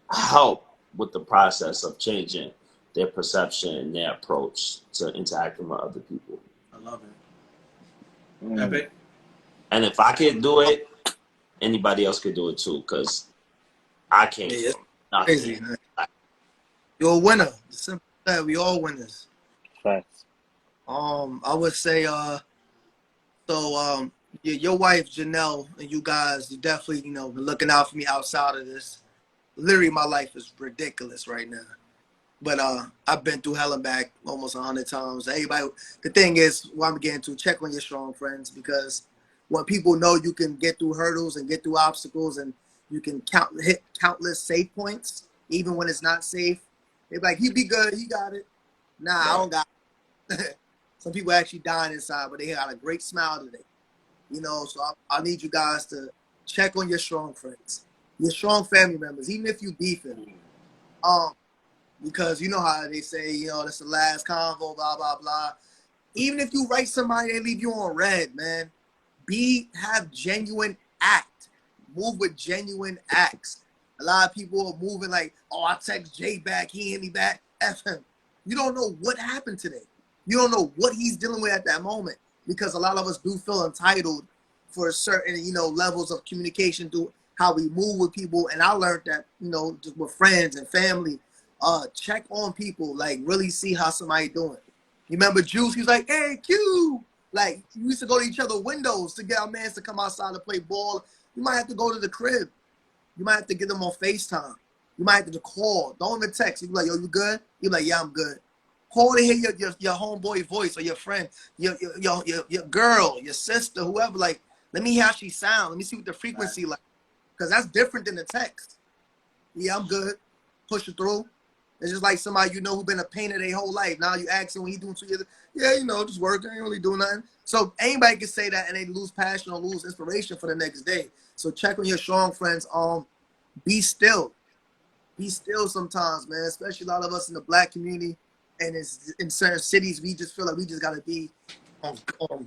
help with the process of changing their perception and their approach to interacting with other people.
I love it.
mm.
Epic.
And if I could do it, anybody else could do it too, because I came
Yeah, it's
from nothing.
crazy, man. You're a winner. It's simple as that. We all winners.
Facts.
I would say so your wife Janelle and you guys, you definitely, you know, been looking out for me outside of this. Literally my life is ridiculous right now. But I've been through hell and back almost 100 times. Everybody, the thing is, what I'm getting to, check on your strong friends, because when people know you can get through hurdles and get through obstacles and you can hit countless safe points, even when it's not safe, they're like, he be good, he got it. Nah, I don't got it. Some people actually dying inside, but they got a great smile today. You know, so I need you guys to check on your strong friends, your strong family members, even if you beefing. Um, because you know how they say, you know, that's the last convo, blah, blah, blah. Even if you write somebody, they leave you on red, man. Have genuine act. Move with genuine acts. A lot of people are moving like, oh, I text Jay back, he hit me back. F him. You don't know what happened today. You don't know what he's dealing with at that moment, because a lot of us do feel entitled for certain, you know, levels of communication through how we move with people. And I learned that, you know, just with friends and family, check on people, like really see how somebody doing. You remember Juice? He's like, hey, Q. Like, we used to go to each other's windows to get our mans to come outside to play ball. You might have to go to the crib. You might have to get them on FaceTime. You might have to call. Don't even text. You be like, yo, you good? You be like, yeah, I'm good. Call to hear your homeboy voice, or your friend, your girl, your sister, whoever. Like, let me hear how she sound. Let me see what the frequency like. Because that's different than the text. Yeah, I'm good. Push it through. It's just like somebody you know who been a painter their whole life. Now you ask him what he doing 2 years. Yeah, you know, just working. Ain't really doing nothing. So anybody can say that and they lose passion or lose inspiration for the next day. So check on your strong friends. Be still. Be still sometimes, man. Especially a lot of us in the black community and in certain cities, we just feel like we just gotta be on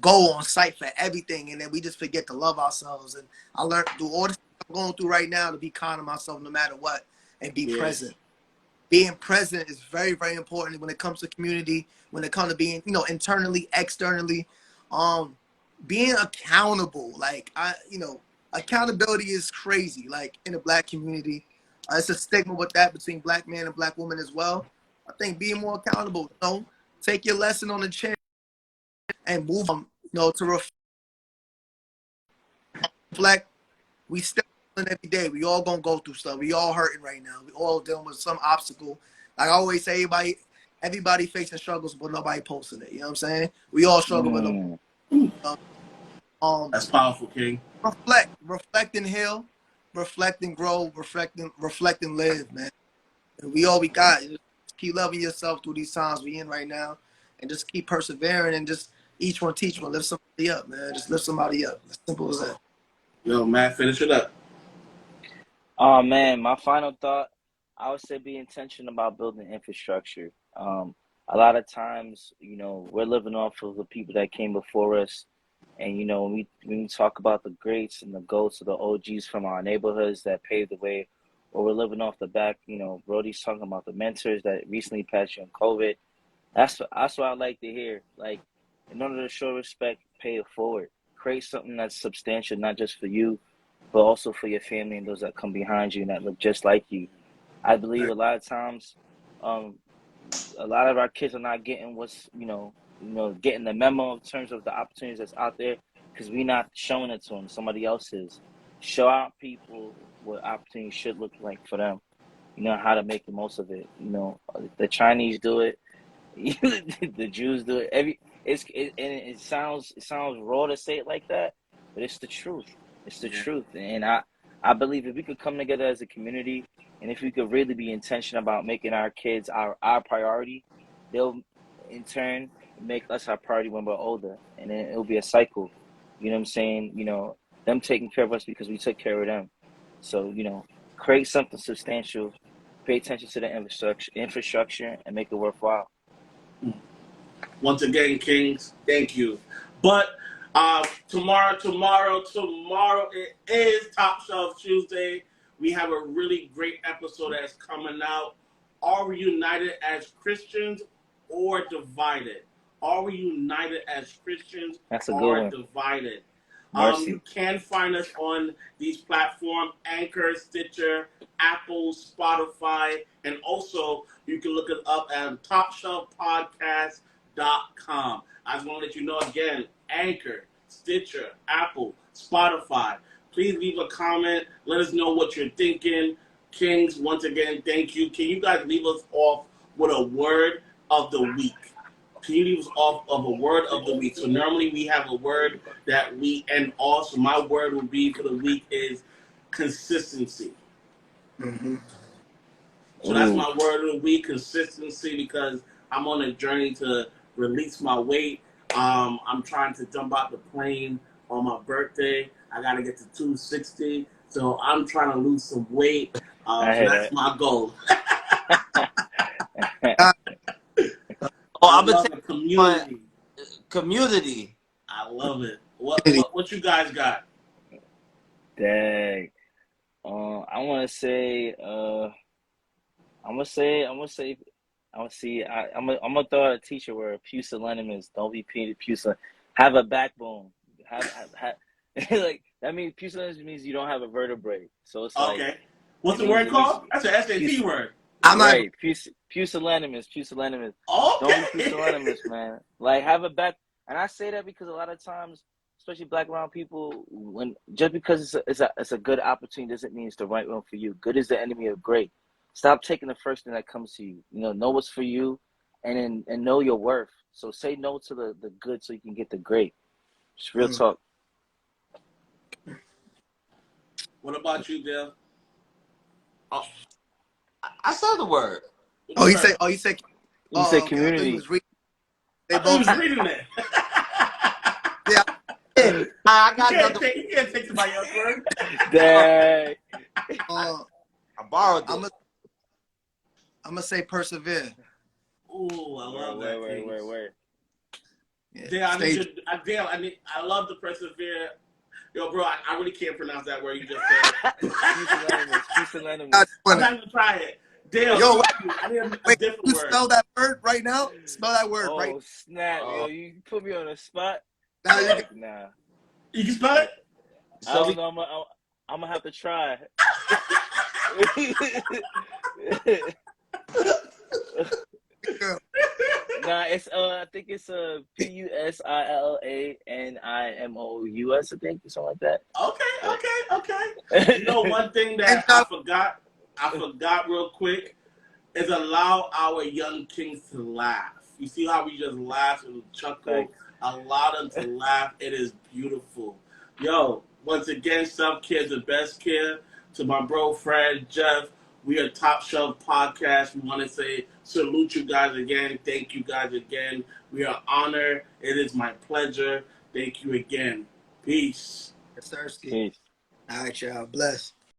go on site for everything, and then we just forget to love ourselves. And I learned through all this I'm going through right now to be kind to myself no matter what and be present. Being present is very, very important when it comes to community, when it comes to being, you know, internally, externally, being accountable. Like accountability is crazy. Like in the black community, it's a stigma with that between black man and black woman as well. I think being more accountable, you know, take your lesson on the chin and move on, you know, to reflect. We still every day. We all gonna go through stuff. We all hurting right now. We all dealing with some obstacle. Like I always say, everybody facing struggles, but nobody posting it. You know what I'm saying? We all struggle, but nobody.
That's powerful, King.
Reflect and heal, reflect and grow, reflect and live, man. And we all we got. Just keep loving yourself through these times we in right now, and just keep persevering and just each one teach one, lift somebody up, man. Just lift somebody up. As simple as that.
Yo, Matt, finish it up.
Oh man, my final thought, I would say be intentional about building infrastructure. A lot of times, you know, we're living off of the people that came before us. And you know, when we talk about the greats and the goats of the OGs from our neighborhoods that paved the way, or we're living off the back, you know, Brody's talking about the mentors that recently passed during COVID. That's what I like to hear. Like, in order to show respect, pay it forward. Create something that's substantial, not just for you, but also for your family and those that come behind you and that look just like you. I believe a lot of times, um, a lot of our kids are not getting getting the memo in terms of the opportunities that's out there because we're not showing it to them. Somebody else is. Show out people what opportunities should look like for them. You know how to make the most of it. You know the Chinese do it, the Jews do it. It sounds raw to say it like that, but it's the truth. It's the truth, and I believe if we could come together as a community, and if we could really be intentional about making our kids our priority, they'll in turn make us our priority when we're older, and then it'll be a cycle. You know what I'm saying? You know, them taking care of us because we took care of them. So you know, create something substantial, pay attention to the infrastructure, and make it worthwhile.
Once again, Kings, thank you. But tomorrow it is Top Shelf Tuesday. We have a really great episode that's coming out. Are we united as Christians or divided? Are we united as Christians
That's a good
or
one.
divided? You
Mercy.
can find us on these platforms: Anchor, Stitcher, Apple, Spotify, and also you can look us up at Top Shelf Podcast I just want to let you know again, Anchor, Stitcher, Apple, Spotify. Please leave a comment. Let us know what you're thinking. Kings, once again, thank you. Can you guys leave us off with a word of the week? Can you leave us off of a word of the week? So normally we have a word that we end off. So my word will be for the week is consistency.
Mm-hmm.
So that's my word of the week, consistency, because I'm on a journey to release my weight. I'm trying to jump out the plane on my birthday. I got to get to 260. So I'm trying to lose some weight.
I
So
hear
that's
that.
my goal.
Oh,
I
I'm gonna
love
take
the community.
community.
I love it. What you guys got?
Dang. I want to say. I'm gonna see. I'm gonna throw out a teacher word. Pusillanimous. Don't be pusillanimous. Have a backbone. Have like that means pusillanimous means you don't have a vertebrae. So it's like
Okay. What's
it
the
means
word
at least
called? That's an SAT word.
I'm not.
right. Pusillanimous.
Okay.
Don't be pusillanimous, man. Like have a back. And I say that because a lot of times, especially black brown people, when just because it's a good opportunity doesn't mean it's the right one for you. Good is the enemy of great. Stop taking the first thing that comes to you. Know what's for you, and know your worth. So say no to the good so you can get the great. Just real talk.
What about you, Dale?
Oh, I saw the word.
What
Oh,
you
he
heard?
said. Oh, he said.
You
Oh,
said
okay. I thought he
community.
was reading. They
I thought he
both
was
said.
reading it.
Yeah.
Yeah, I
You
got
can't
another.
take somebody else's word.
Dang.
Uh,
I borrowed
I'm
it.
gonna say persevere.
Ooh, I love that, Kings.
Word.
Yeah.
Dale, I need
Stay.
you. Dale, I love the persevere. Yo, bro, I really can't pronounce that word you just said.
Pusillanimous.
I'm not gonna try it. Dale,
Yo,
I need a
wait.
different
You
word.
spell that word right now. Spell that word right
Oh snap, yo! You put me on a spot.
now. You
Like nah.
You can spell it?
I
So
don't know. I'm gonna have to try.
can.
Nah, it's I think it's Pusillanimous. I think something like that.
Okay. You know, one thing
And
that I forgot real quick is allow our young kings to laugh. You see how we just laugh and chuckle?
Like,
Allow them to laugh. It is beautiful. Yo, once again, self-care is the best care. To my bro, Fred, Jeff, we are Top Shelf Podcast. We want to say salute you guys again. Thank you guys again. We are honored. It is my pleasure. Thank you again. Peace.
Sirski.
peace.
All right, y'all. Bless.